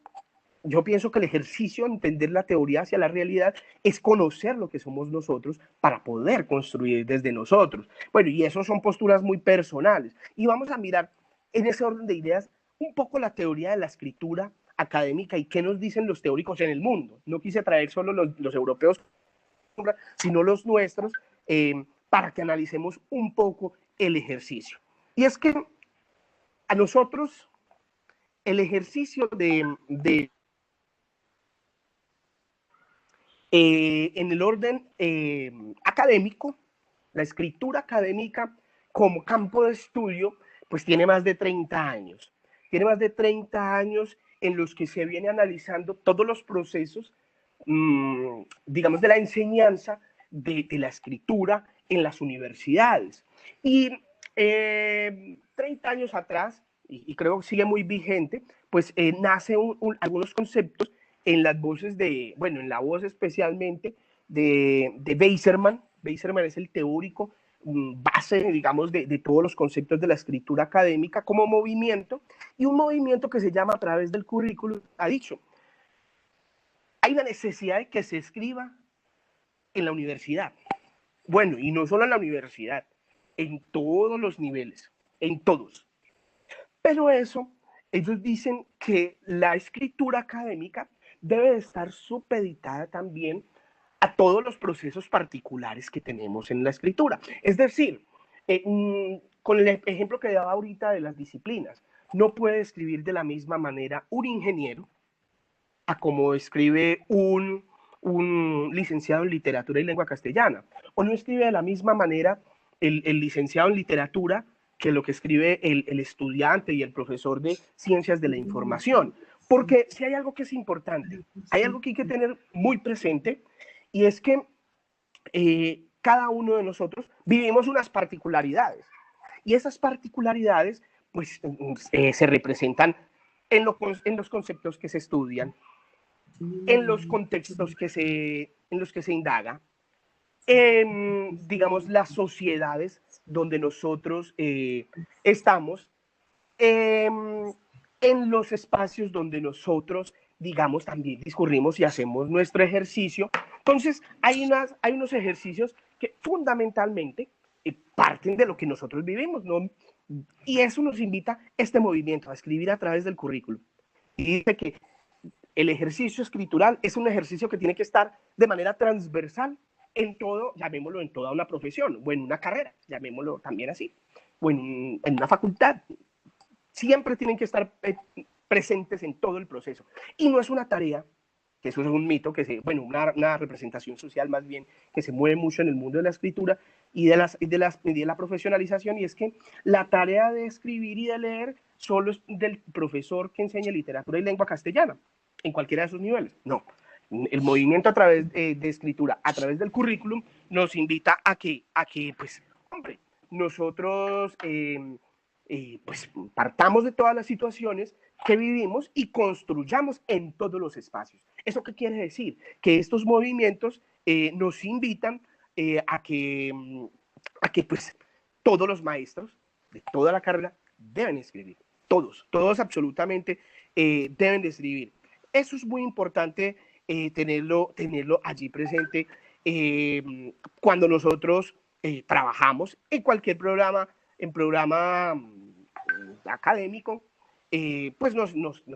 yo pienso que el ejercicio de entender la teoría hacia la realidad es conocer lo que somos nosotros para poder construir desde nosotros. Bueno, y eso son posturas muy personales. Y vamos a mirar en ese orden de ideas un poco la teoría de la escritura académica y qué nos dicen los teóricos en el mundo. No quise traer solo los europeos, sino los nuestros, para que analicemos un poco el ejercicio. Y es que a nosotros el ejercicio en el orden académico, la escritura académica como campo de estudio, pues tiene más de 30 años. Tiene más de 30 años en los que se viene analizando todos los procesos, digamos, de la enseñanza de la escritura en las universidades. Y 30 años atrás, y creo que sigue muy vigente, pues nace algunos conceptos en las voces de, bueno, en la voz especialmente de Weiserman. Weiserman es el teórico base, digamos, de todos los conceptos de la escritura académica como movimiento, y un movimiento que se llama a través del currículum, ha dicho, hay una necesidad de que se escriba en la universidad. Bueno, y no solo en la universidad, en todos los niveles, en todos. Pero eso, ellos dicen que la escritura académica debe estar supeditada también a todos los procesos particulares que tenemos en la escritura. Es decir, con el ejemplo que daba ahorita de las disciplinas, no puede escribir de la misma manera un ingeniero a como escribe un licenciado en literatura y lengua castellana, o no escribe de la misma manera el licenciado en literatura que lo que escribe el estudiante y el profesor de ciencias de la información. Porque si hay algo que es importante, hay algo que hay que tener muy presente, y es que cada uno de nosotros vivimos unas particularidades, y esas particularidades pues se representan en los conceptos que se estudian, en los contextos en los que se indaga, en, digamos, las sociedades donde nosotros estamos, en los espacios donde nosotros, digamos, también discurrimos y hacemos nuestro ejercicio. Entonces, hay unos ejercicios que fundamentalmente parten de lo que nosotros vivimos, ¿no? Y eso nos invita este movimiento a escribir a través del currículum. Y dice que el ejercicio escritural es un ejercicio que tiene que estar de manera transversal en todo, llamémoslo en toda una profesión, o en una carrera, llamémoslo también así, o en una facultad. Siempre tienen que estar presentes en todo el proceso. Y no es una tarea, que eso es un mito, bueno, una representación social más bien, que se mueve mucho en el mundo de la escritura y de la profesionalización, y es que la tarea de escribir y de leer solo es del profesor que enseña literatura y lengua castellana, en cualquiera de sus niveles. No, el movimiento a través de escritura, a través del currículum, nos invita a que pues, hombre, nosotros pues partamos de todas las situaciones que vivimos y construyamos en todos los espacios. ¿Eso qué quiere decir? Que estos movimientos nos invitan a que pues todos los maestros de toda la carrera deben escribir. Todos absolutamente deben de escribir. Eso es muy importante tenerlo allí presente cuando nosotros trabajamos en cualquier programa, en programa académico, pues nos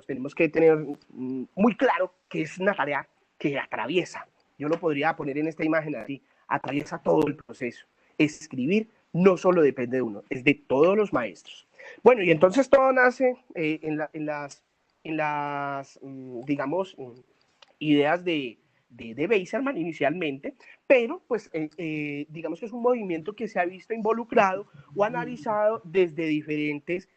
tenemos que tener muy claro que es una tarea que atraviesa, yo lo podría poner en esta imagen así, atraviesa todo el proceso. Escribir no solo depende de uno, es de todos los maestros. Bueno, y entonces todo nace en las digamos, ideas de Weiserman inicialmente, pero pues digamos que es un movimiento que se ha visto involucrado o analizado desde diferentes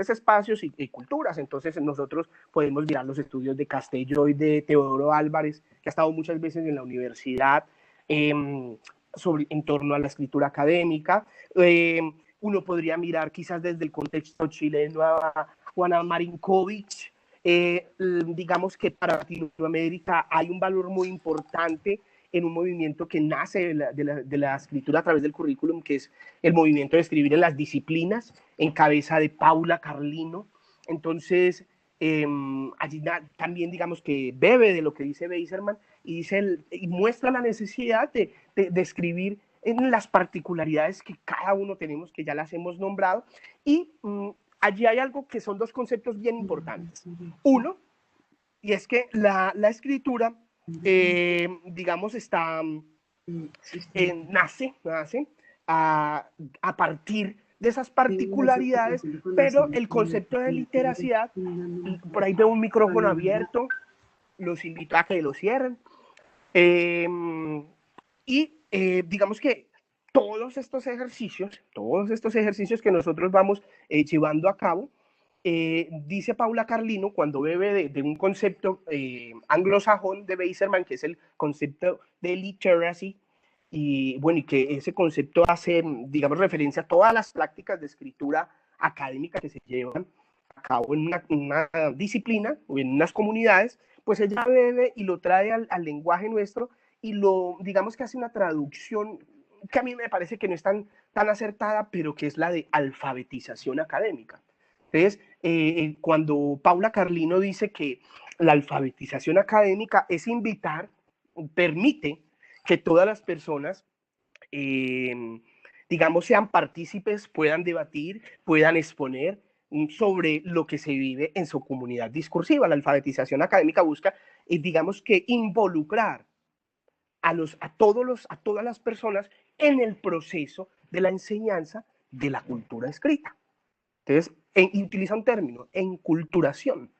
espacios y culturas. Entonces nosotros podemos mirar los estudios de Castelló y de Teodoro Álvarez, que ha estado muchas veces en la universidad, en torno a la escritura académica. Uno podría mirar quizás desde el contexto chileno a Juana Marinkovic. Digamos que para Latinoamérica hay un valor muy importante en un movimiento que nace de la escritura a través del currículum, que es el movimiento de escribir en las disciplinas, en cabeza de Paula Carlino. Entonces, allí también digamos que bebe de lo que dice Beiserman y, y muestra la necesidad de escribir en las particularidades que cada uno tenemos, que ya las hemos nombrado, y allí hay algo que son dos conceptos bien importantes. Uno, y es que la escritura, digamos, nace a partir de esas particularidades, pero el concepto de literacidad, por ahí veo un micrófono abierto, los invito a que lo cierren, y digamos que todos estos ejercicios que nosotros vamos llevando a cabo, dice Paula Carlino, cuando bebe de un concepto anglosajón de Beiserman, que es el concepto de literacy, y bueno, y que ese concepto hace, digamos, referencia a todas las prácticas de escritura académica que se llevan a cabo en una disciplina o en unas comunidades, pues ella bebe y lo trae al lenguaje nuestro y lo, digamos que hace una traducción que a mí me parece que no es tan acertada, pero que es la de alfabetización académica. Entonces, cuando Paula Carlino dice que la alfabetización académica es invitar, permite que todas las personas, digamos, sean partícipes, puedan debatir, puedan exponer sobre lo que se vive en su comunidad discursiva. La alfabetización académica busca, digamos, que involucrar a todas las personas en el proceso de la enseñanza de la cultura escrita. Entonces, utiliza un término, enculturación.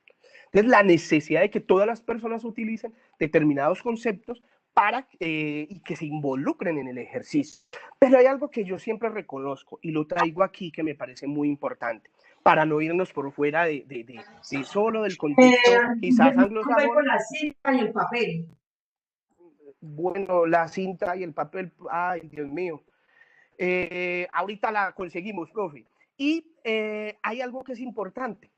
Entonces, la necesidad de que todas las personas utilicen determinados conceptos para y que se involucren en el ejercicio. Pero hay algo que yo siempre reconozco y lo traigo aquí que me parece muy importante, para no irnos por fuera de solo del contexto quizás anglosajón. Con la cinta y el papel. Bueno, la cinta y el papel, ay, Dios mío. Ahorita la conseguimos, profe. Y hay algo que es importante,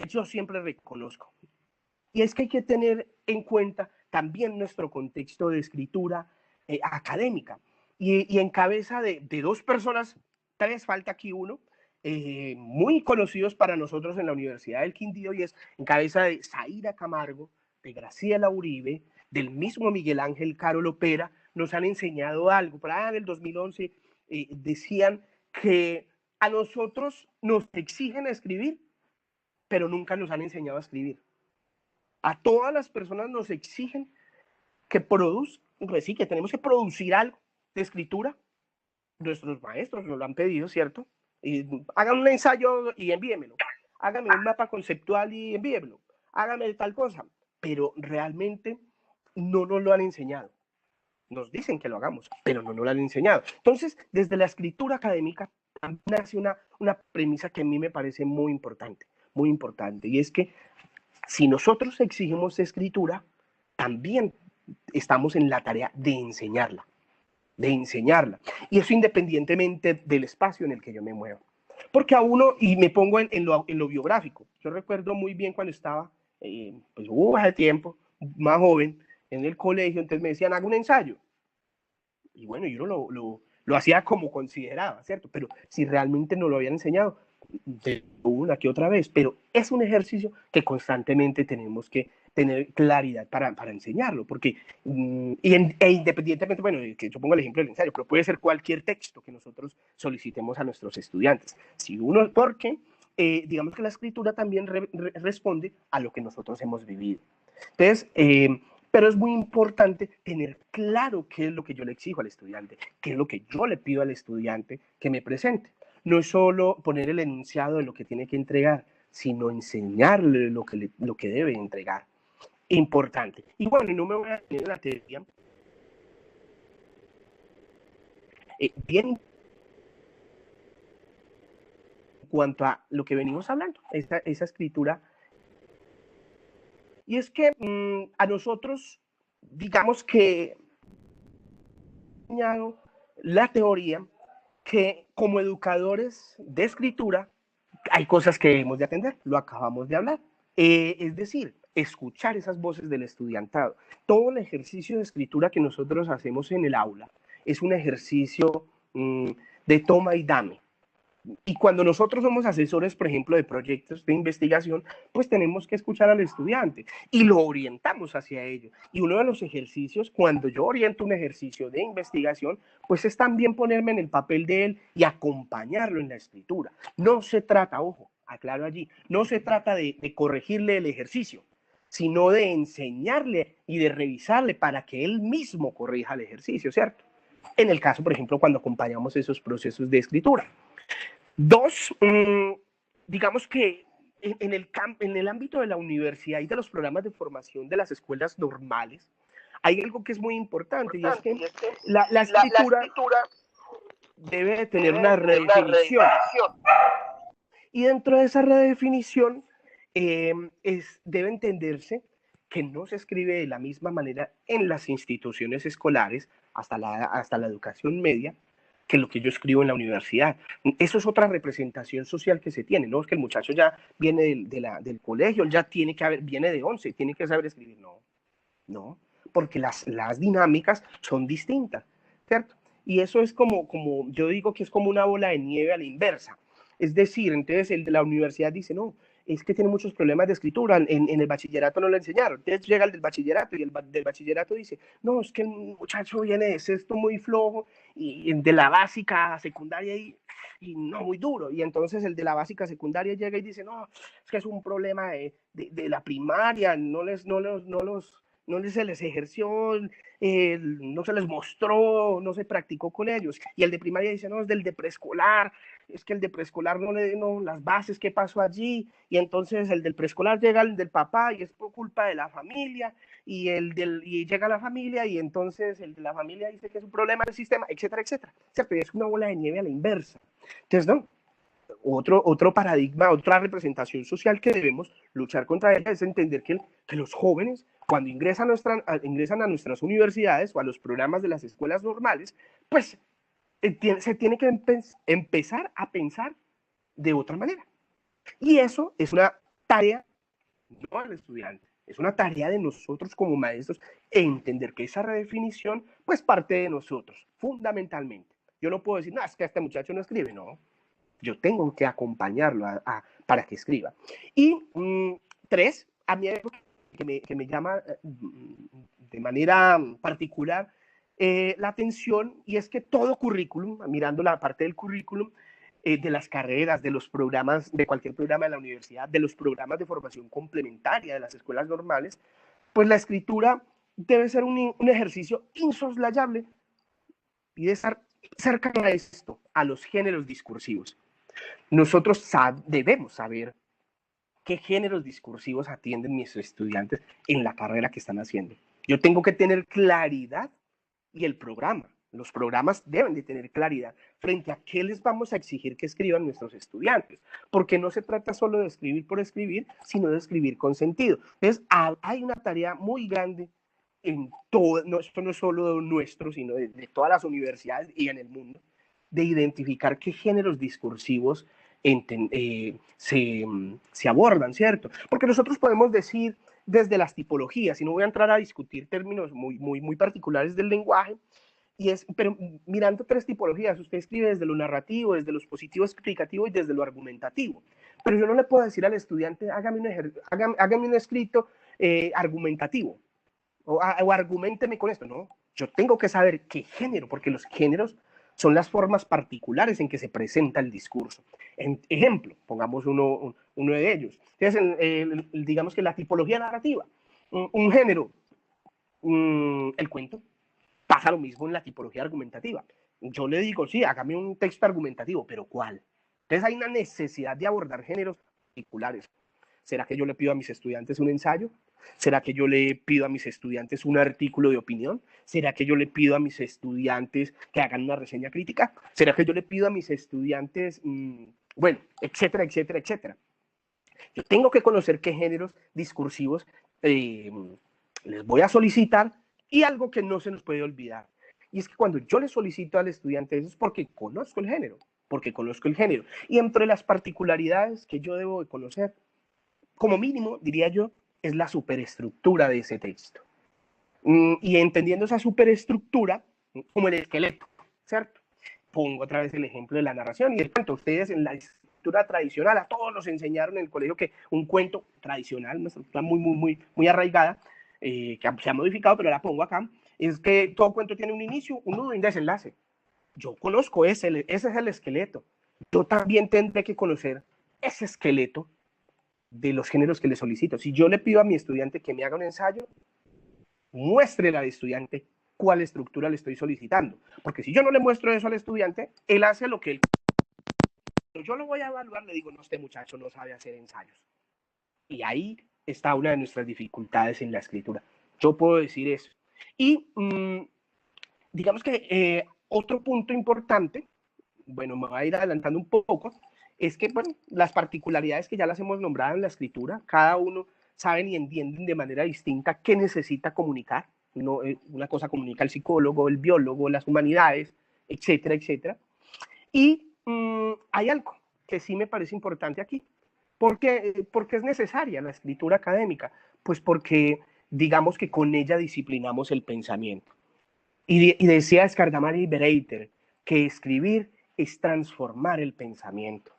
yo siempre reconozco, y es que hay que tener en cuenta también nuestro contexto de escritura académica. Y en cabeza de dos personas, tres, falta aquí uno, muy conocidos para nosotros en la Universidad del Quindío, y es en cabeza de Zaira Camargo, de Graciela Uribe, del mismo Miguel Ángel Caro Lopera, nos han enseñado algo. Por allá en el 2011 decían que a nosotros nos exigen escribir, pero nunca nos han enseñado a escribir. A todas las personas nos exigen que pues sí, que tenemos que producir algo de escritura. Nuestros maestros nos lo han pedido, ¿cierto? Y hagan un ensayo y envíemelo. Háganme un mapa conceptual y envíemelo. Háganme tal cosa. Pero realmente no nos lo han enseñado. Nos dicen que lo hagamos, pero no nos lo han enseñado. Entonces, desde la escritura académica, también nace una premisa que a mí me parece muy importante, y es que si nosotros exigimos escritura, también estamos en la tarea de enseñarla, y eso independientemente del espacio en el que yo me mueva. Porque a uno, y me pongo en lo biográfico, yo recuerdo muy bien cuando estaba, pues hace tiempo, más joven, en el colegio, entonces me decían, haga un ensayo. Y bueno, yo lo hacía como consideraba, ¿cierto? Pero si realmente no lo habían enseñado, de una que otra vez, pero es un ejercicio que constantemente tenemos que tener claridad para enseñarlo, porque, independientemente, bueno, que yo pongo el ejemplo del ensayo, pero puede ser cualquier texto que nosotros solicitemos a nuestros estudiantes. Si uno, porque digamos que la escritura también responde a lo que nosotros hemos vivido. Entonces, pero es muy importante tener claro qué es lo que yo le exijo al estudiante, qué es lo que yo le pido al estudiante que me presente. No es solo poner el enunciado de lo que tiene que entregar, sino enseñarle lo que debe entregar. Importante. Y bueno, no me voy a tener la teoría. Bien, en cuanto a lo que venimos hablando, esa escritura. Y es que a nosotros, digamos que la teoría que como educadores de escritura hay cosas que debemos de atender, lo acabamos de hablar. Es decir, escuchar esas voces del estudiantado. Todo el ejercicio de escritura que nosotros hacemos en el aula es un ejercicio de toma y dame. Y cuando nosotros somos asesores, por ejemplo, de proyectos de investigación, pues tenemos que escuchar al estudiante y lo orientamos hacia ello. Y uno de los ejercicios, cuando yo oriento un ejercicio de investigación, pues es también ponerme en el papel de él y acompañarlo en la escritura. No se trata, ojo, aclaro allí, no se trata de corregirle el ejercicio, sino de enseñarle y de revisarle para que él mismo corrija el ejercicio, ¿cierto? En el caso, por ejemplo, cuando acompañamos esos procesos de escritura. Dos, digamos que en el ámbito de la universidad y de los programas de formación de las escuelas normales, hay algo que es muy importante y es que la escritura debe de tener una redefinición. Y dentro de esa redefinición debe entenderse que no se escribe de la misma manera en las instituciones escolares hasta la educación media que lo que yo escribo en la universidad. Eso es otra representación social que se tiene, no es que el muchacho ya viene del colegio, ya viene de 11, tiene que saber escribir. No, porque las dinámicas son distintas, ¿cierto? Y eso es como yo digo que es como una bola de nieve a la inversa. Es decir, entonces el de la universidad dice, no, es que tiene muchos problemas de escritura, en el bachillerato no lo enseñaron. Entonces llega el del bachillerato y el del bachillerato dice, no, es que el muchacho viene de sexto muy flojo y de la básica secundaria y no muy duro. Y entonces el de la básica secundaria llega y dice, no, es que es un problema de la primaria, no se les ejerció, no se les mostró, no se practicó con ellos. Y el de primaria dice, no, es del de preescolar, es que el de preescolar no las bases, ¿qué pasó allí? Y entonces el del preescolar llega al del papá y es por culpa de la familia, y llega la familia y entonces el de la familia dice que es un problema del sistema, etcétera, etcétera. ¿Cierto? Y es una bola de nieve a la inversa. Entonces, no, otro paradigma, otra representación social que debemos luchar contra ella es entender que los jóvenes, cuando ingresan a nuestras universidades o a los programas de las escuelas normales, pues se tiene que empezar a pensar de otra manera. Y eso es una tarea no del estudiante, es una tarea de nosotros como maestros entender que esa redefinición pues parte de nosotros, fundamentalmente. Yo no puedo decir, no, es que este muchacho no escribe, no. Yo tengo que acompañarlo para que escriba. Y tres, a mí que me llama de manera particular la atención, y es que todo currículum, mirando la parte del currículum, de las carreras, de los programas, de cualquier programa de la universidad, de los programas de formación complementaria de las escuelas normales, pues la escritura debe ser un ejercicio insoslayable y de estar cerca a esto, a los géneros discursivos. Nosotros debemos saber qué géneros discursivos atienden mis estudiantes en la carrera que están haciendo. Yo tengo que tener claridad y el programa. Los programas deben de tener claridad frente a qué les vamos a exigir que escriban nuestros estudiantes, porque no se trata solo de escribir por escribir, sino de escribir con sentido. Entonces, hay una tarea muy grande en todo, esto no es solo nuestro, sino de todas las universidades y en el mundo, de identificar qué géneros discursivos se abordan, ¿cierto? Porque nosotros podemos decir desde las tipologías, y no voy a entrar a discutir términos muy particulares del lenguaje, pero mirando tres tipologías, usted escribe desde lo narrativo, desde lo positivo explicativo y desde lo argumentativo. Pero yo no le puedo decir al estudiante, hágame un escrito argumentativo, o argumenteme con esto. No, yo tengo que saber qué género, porque los géneros son las formas particulares en que se presenta el discurso. Ejemplo, pongamos uno de ellos. Entonces, digamos que la tipología narrativa, un género, el cuento, pasa lo mismo en la tipología argumentativa. Yo le digo, sí, hágame un texto argumentativo, pero ¿cuál? Entonces hay una necesidad de abordar géneros particulares. ¿Será que yo le pido a mis estudiantes un ensayo? ¿Será que yo le pido a mis estudiantes un artículo de opinión? ¿Será que yo le pido a mis estudiantes que hagan una reseña crítica? ¿Será que yo le pido a mis estudiantes, bueno, etcétera, etcétera, etcétera? Yo tengo que conocer qué géneros discursivos les voy a solicitar, y algo que no se nos puede olvidar. Y es que cuando yo le solicito al estudiante eso es porque conozco el género. Y entre las particularidades que yo debo de conocer como mínimo, diría yo, es la superestructura de ese texto. Y entendiendo esa superestructura como el esqueleto, ¿cierto? Pongo otra vez el ejemplo de la narración y el cuento. Ustedes en la estructura tradicional, a todos nos enseñaron en el colegio que un cuento tradicional, una estructura muy arraigada, que se ha modificado, pero la pongo acá, es que todo cuento tiene un inicio, un nudo y un desenlace. Yo conozco ese es el esqueleto. Yo también tendré que conocer ese esqueleto de los géneros que le solicito. Si yo le pido a mi estudiante que me haga un ensayo, muéstrele al estudiante cuál estructura le estoy solicitando. Porque si yo no le muestro eso al estudiante, él hace lo que él... Yo lo voy a evaluar, le digo, no, este muchacho no sabe hacer ensayos. Y ahí está una de nuestras dificultades en la escritura. Yo puedo decir eso. Y digamos que otro punto importante, bueno, me voy a ir adelantando un poco, es que, bueno, las particularidades que ya las hemos nombrado en la escritura, cada uno saben y entienden de manera distinta qué necesita comunicar. No, una cosa comunica el psicólogo, el biólogo, las humanidades, etcétera, etcétera. Y hay algo que sí me parece importante aquí. ¿Por qué es necesaria la escritura académica? Pues porque digamos que con ella disciplinamos el pensamiento. Y decía Skardamari Bereiter que escribir es transformar el pensamiento.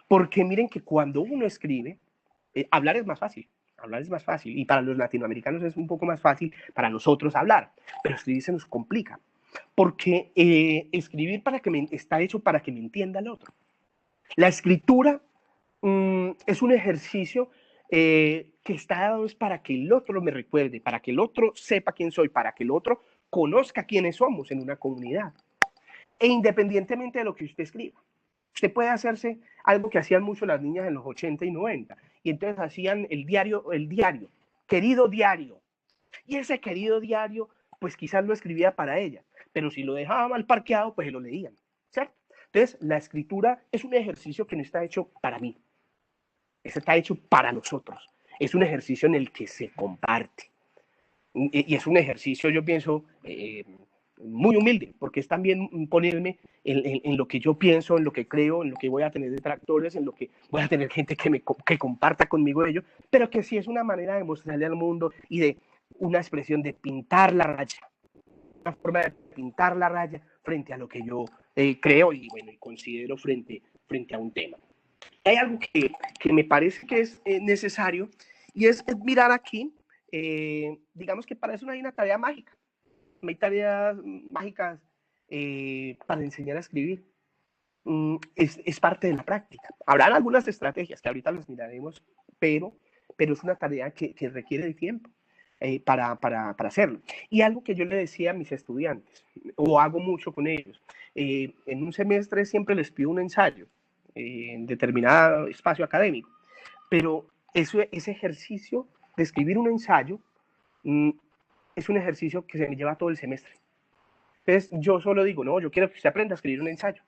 Porque miren que cuando uno escribe, hablar es más fácil. Hablar es más fácil. Y para los latinoamericanos es un poco más fácil para nosotros hablar. Pero escribir se nos complica. Porque escribir está hecho para que me entienda el otro. La escritura es un ejercicio que está dado es para que el otro me recuerde, para que el otro sepa quién soy, para que el otro conozca quiénes somos en una comunidad. E independientemente de lo que usted escriba, usted puede hacerse algo que hacían mucho las niñas en los 80 y 90, y entonces hacían el diario, querido diario, y ese querido diario, pues quizás lo escribía para ella, pero si lo dejaba mal parqueado, pues se lo leían, ¿cierto? Entonces, la escritura es un ejercicio que no está hecho para mí, está hecho para nosotros, es un ejercicio en el que se comparte, y es un ejercicio, yo pienso, muy humilde, porque es también ponerme en lo que yo pienso, en lo que creo, en lo que voy a tener detractores, en lo que voy a tener gente que comparta conmigo ello, pero que sí es una manera de mostrarle al mundo y de una expresión de pintar la raya, una forma de pintar la raya frente a lo que yo creo y, bueno, y considero frente a un tema. Hay algo que me parece que es necesario y es mirar aquí, digamos que para eso no hay una tarea mágica. No hay tareas mágicas para enseñar a escribir. Es parte de la práctica. Habrán algunas estrategias que ahorita las miraremos, pero es una tarea que requiere de tiempo para hacerlo. Y algo que yo le decía a mis estudiantes, o hago mucho con ellos, en un semestre siempre les pido un ensayo en determinado espacio académico, pero ese ejercicio de escribir un ensayo es un ejercicio que se me lleva todo el semestre. Entonces yo solo digo, no, yo quiero que usted aprenda a escribir un ensayo.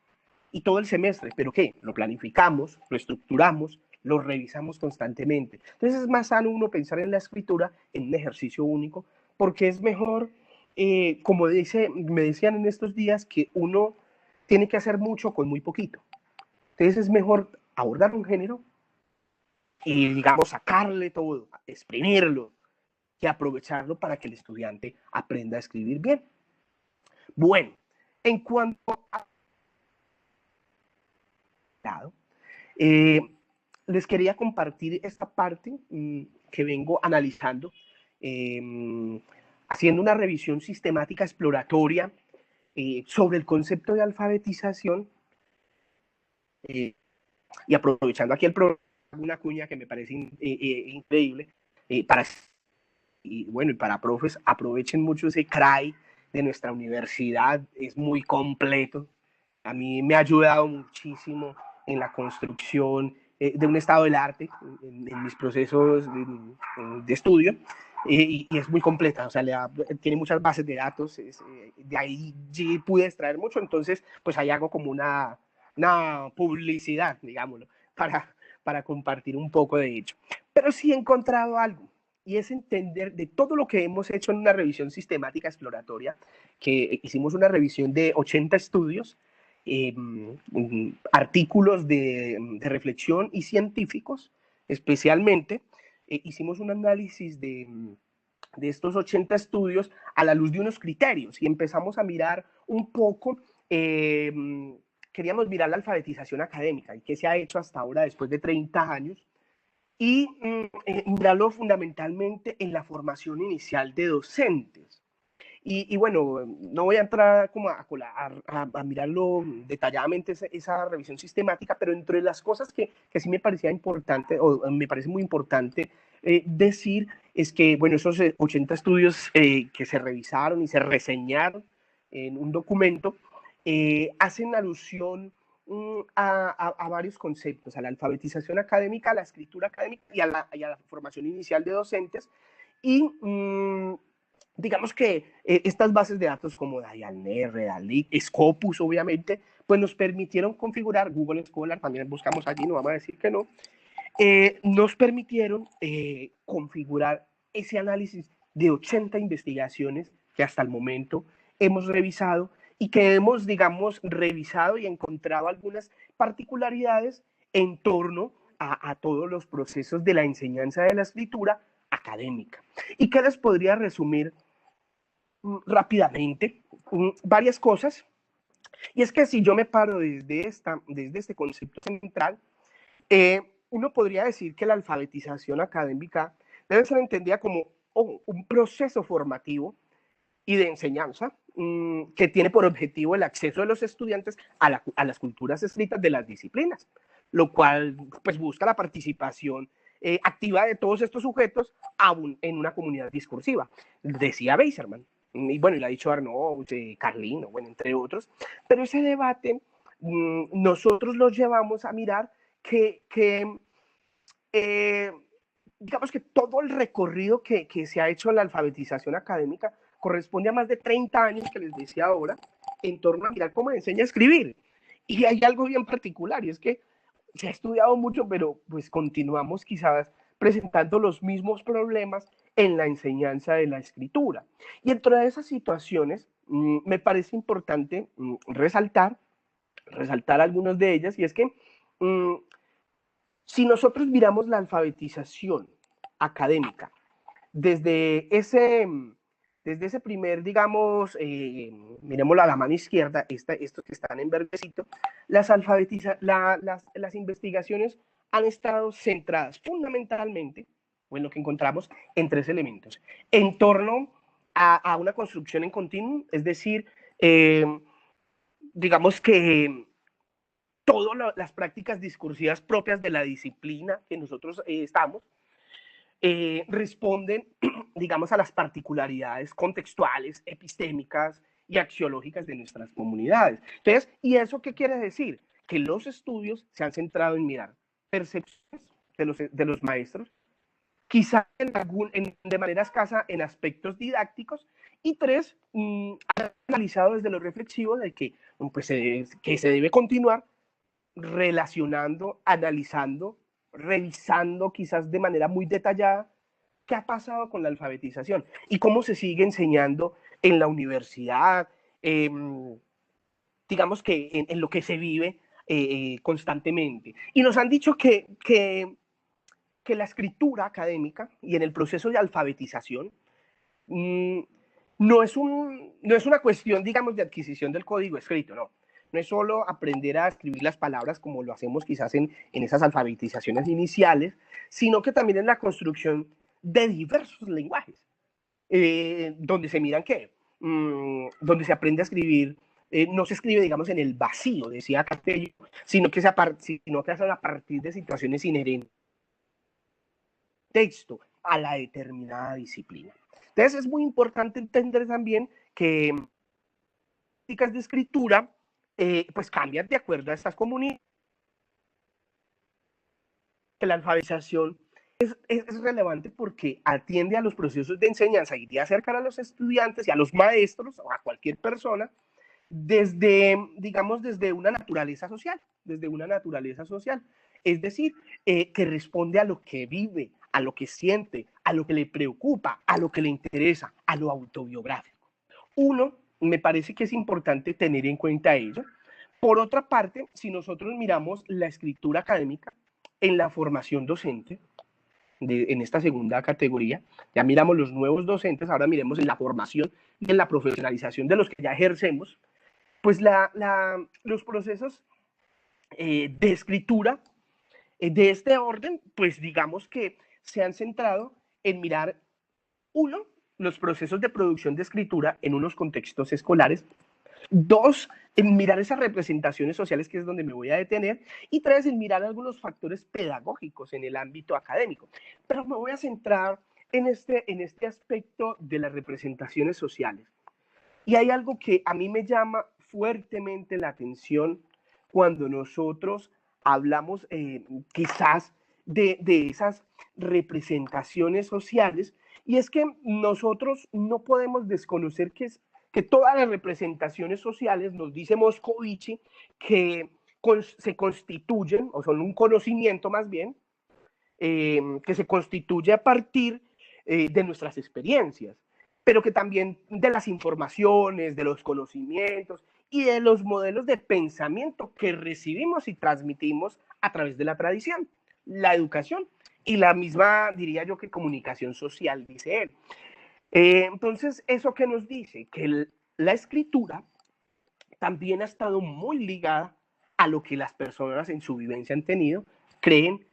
Y todo el semestre, ¿pero qué? Lo planificamos, lo estructuramos, lo revisamos constantemente. Entonces es más sano uno pensar en la escritura en un ejercicio único, porque es mejor, como me decían en estos días, que uno tiene que hacer mucho con muy poquito. Entonces es mejor abordar un género y, digamos, sacarle todo, exprimirlo, y aprovecharlo para que el estudiante aprenda a escribir bien. Bueno, en cuanto a... les quería compartir esta parte que vengo analizando, haciendo una revisión sistemática exploratoria sobre el concepto de alfabetización y aprovechando aquí el programa, una cuña que me parece increíble para... Y bueno, y para profes, aprovechen mucho ese CRAI de nuestra universidad, es muy completo. A mí me ha ayudado muchísimo en la construcción de un estado del arte, en mis procesos de estudio, y es muy completa, o sea, tiene muchas bases de datos, de ahí pude extraer mucho, entonces, pues ahí hago como una publicidad, digámoslo, para compartir un poco de ello. Pero sí he encontrado algo, y es entender de todo lo que hemos hecho en una revisión sistemática exploratoria, que hicimos una revisión de 80 estudios, artículos de reflexión y científicos especialmente, hicimos un análisis de estos 80 estudios a la luz de unos criterios y empezamos a mirar un poco, queríamos mirar la alfabetización académica y qué se ha hecho hasta ahora después de 30 años y mirarlo fundamentalmente en la formación inicial de docentes. Y bueno, no voy a entrar como a mirarlo detalladamente esa revisión sistemática, pero entre las cosas que sí me parecía importante, o me parece muy importante decir, es que, bueno, esos 80 estudios que se revisaron y se reseñaron en un documento, hacen alusión a varios conceptos, a la alfabetización académica, a la escritura académica y a la formación inicial de docentes. Y digamos que estas bases de datos como Dialnet, Redalyc, Scopus, obviamente, pues nos permitieron configurar, Google Scholar, también buscamos allí, no vamos a decir que no, nos permitieron configurar ese análisis de 80 investigaciones que hasta el momento hemos revisado y que hemos, digamos, revisado y encontrado algunas particularidades en torno a todos los procesos de la enseñanza de la escritura académica. ¿Y qué les podría resumir rápidamente? Varias cosas. Y es que si yo me paro desde este concepto central, uno podría decir que la alfabetización académica debe ser entendida como un proceso formativo y de enseñanza que tiene por objetivo el acceso de los estudiantes a las culturas escritas de las disciplinas, lo cual pues busca la participación activa de todos estos sujetos aún en una comunidad discursiva, decía Beiserman, y bueno, y lo ha dicho Arnaud, Carlino, bueno, entre otros, pero ese debate nosotros lo llevamos a mirar que digamos que todo el recorrido que se ha hecho en la alfabetización académica corresponde a más de 30 años que les decía ahora, en torno a mirar cómo enseña a escribir. Y hay algo bien particular, y es que se ha estudiado mucho, pero pues continuamos quizás presentando los mismos problemas en la enseñanza de la escritura. Y dentro de esas situaciones, me parece importante resaltar algunas de ellas, y es que si nosotros miramos la alfabetización académica desde ese primer, digamos, miremoslo a la mano izquierda, estos que están en verdecito, las investigaciones han estado centradas fundamentalmente, o en lo que encontramos, en tres elementos. En torno a una construcción en continuum, es decir, digamos que todas las prácticas discursivas propias de la disciplina que nosotros estamos, responden, digamos, a las particularidades contextuales, epistémicas y axiológicas de nuestras comunidades. Entonces, ¿y eso qué quiere decir? Que los estudios se han centrado en mirar percepciones de los maestros, quizá de manera escasa en aspectos didácticos, y tres, han analizado desde lo reflexivo de que, pues, que se debe continuar relacionando, analizando, revisando quizás de manera muy detallada qué ha pasado con la alfabetización y cómo se sigue enseñando en la universidad, digamos que en lo que se vive constantemente. Y nos han dicho que la escritura académica y en el proceso de alfabetización no es una cuestión, digamos, de adquisición del código escrito, no. No es solo aprender a escribir las palabras como lo hacemos quizás en esas alfabetizaciones iniciales, sino que también en la construcción de diversos lenguajes, donde se miran qué, donde se aprende a escribir, no se escribe, digamos, en el vacío, decía Castello, sino que se hace a partir de situaciones inherentes texto a la determinada disciplina. Entonces es muy importante entender también que técnicas de escritura pues cambian de acuerdo a estas comunidades. La alfabetización es relevante porque atiende a los procesos de enseñanza y de acercar a los estudiantes y a los maestros o a cualquier persona desde, digamos, desde una naturaleza social, es decir, que responde a lo que vive, a lo que siente, a lo que le preocupa, a lo que le interesa, a lo autobiográfico. Uno, me parece que es importante tener en cuenta ello. Por otra parte, si nosotros miramos la escritura académica, en la formación docente, en esta segunda categoría. Ya miramos los nuevos docentes, ahora miremos en la formación y en la profesionalización de los que ya ejercemos, pues los procesos de escritura de este orden, pues digamos que se han centrado en mirar, uno, los procesos de producción de escritura en unos contextos escolares; dos, en mirar esas representaciones sociales, que es donde me voy a detener; y tres, en mirar algunos factores pedagógicos en el ámbito académico. Pero me voy a centrar en este aspecto de las representaciones sociales. Y hay algo que a mí me llama fuertemente la atención cuando nosotros hablamos quizás de esas representaciones sociales, y es que nosotros no podemos desconocer que todas las representaciones sociales, nos dice Moscovici, que se constituyen, o son un conocimiento más bien, que se constituye a partir de nuestras experiencias, pero que también de las informaciones, de los conocimientos y de los modelos de pensamiento que recibimos y transmitimos a través de la tradición, la educación y la misma, diría yo, que comunicación social, dice él. Entonces, ¿eso qué nos dice? Que la escritura también ha estado muy ligada a lo que las personas en su vivencia han tenido, creen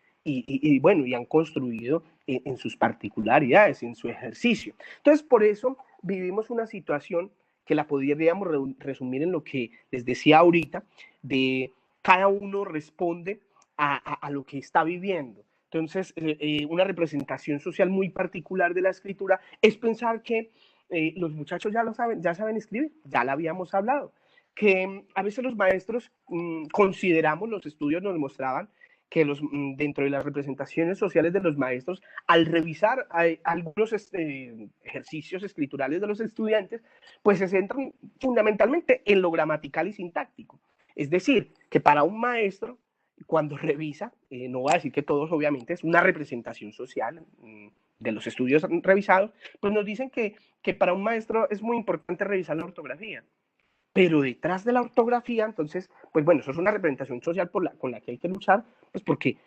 bueno, y han construido en sus particularidades, en su ejercicio. Entonces, por eso vivimos una situación que la podríamos resumir en lo que les decía ahorita, de cada uno responde a lo que está viviendo. Entonces, una representación social muy particular de la escritura es pensar que los muchachos ya lo saben, ya saben escribir, ya la habíamos hablado, que a veces los maestros consideramos, los estudios nos mostraban, que dentro de las representaciones sociales de los maestros, al revisar algunos ejercicios escriturales de los estudiantes, pues se centran fundamentalmente en lo gramatical y sintáctico. Es decir, que para un maestro, cuando revisa, no voy a decir que todos, obviamente, es una representación social de los estudios revisados, pues nos dicen que para un maestro es muy importante revisar la ortografía. Pero detrás de la ortografía, entonces, pues bueno, eso es una representación social con la que hay que luchar, pues porque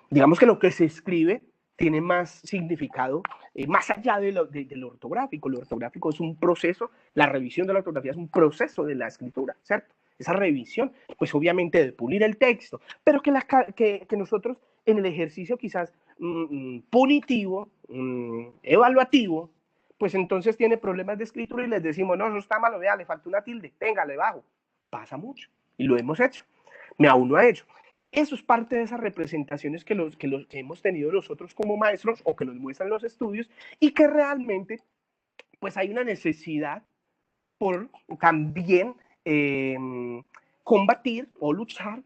digamos que lo que se escribe tiene más significado, más allá de lo ortográfico. Lo ortográfico es un proceso, la revisión de la ortografía es un proceso de la escritura, ¿cierto? Esa revisión, pues obviamente de pulir el texto, pero que nosotros en el ejercicio quizás punitivo, evaluativo, pues entonces tiene problemas de escritura y les decimos, no, eso está malo, vea, le falta una tilde, tenga, le bajo. Pasa mucho y lo hemos hecho, aún lo ha hecho. Eso es parte de esas representaciones que hemos tenido nosotros como maestros o que nos muestran los estudios, y que realmente pues hay una necesidad por también combatir o luchar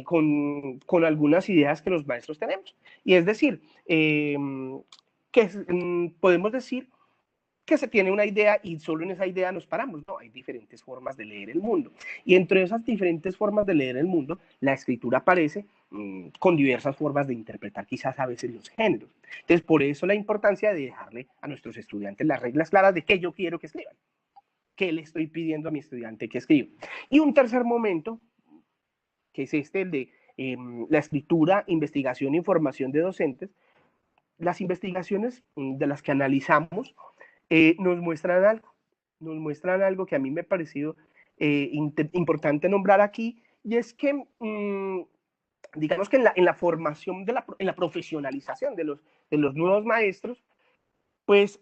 con algunas ideas que los maestros tenemos. Y es decir, podemos decir que se tiene una idea y solo en esa idea nos paramos. No, hay diferentes formas de leer el mundo. Y entre esas diferentes formas de leer el mundo, la escritura aparece con diversas formas de interpretar quizás a veces los géneros. Entonces, por eso la importancia de dejarle a nuestros estudiantes las reglas claras de qué yo quiero que escriban, qué le estoy pidiendo a mi estudiante que escriba. Y un tercer momento, que es el de la escritura, investigación e información de docentes. Las investigaciones de las que analizamos nos muestran algo que a mí me ha parecido importante nombrar aquí, y es que digamos que en la formación, en la profesionalización de los nuevos maestros, pues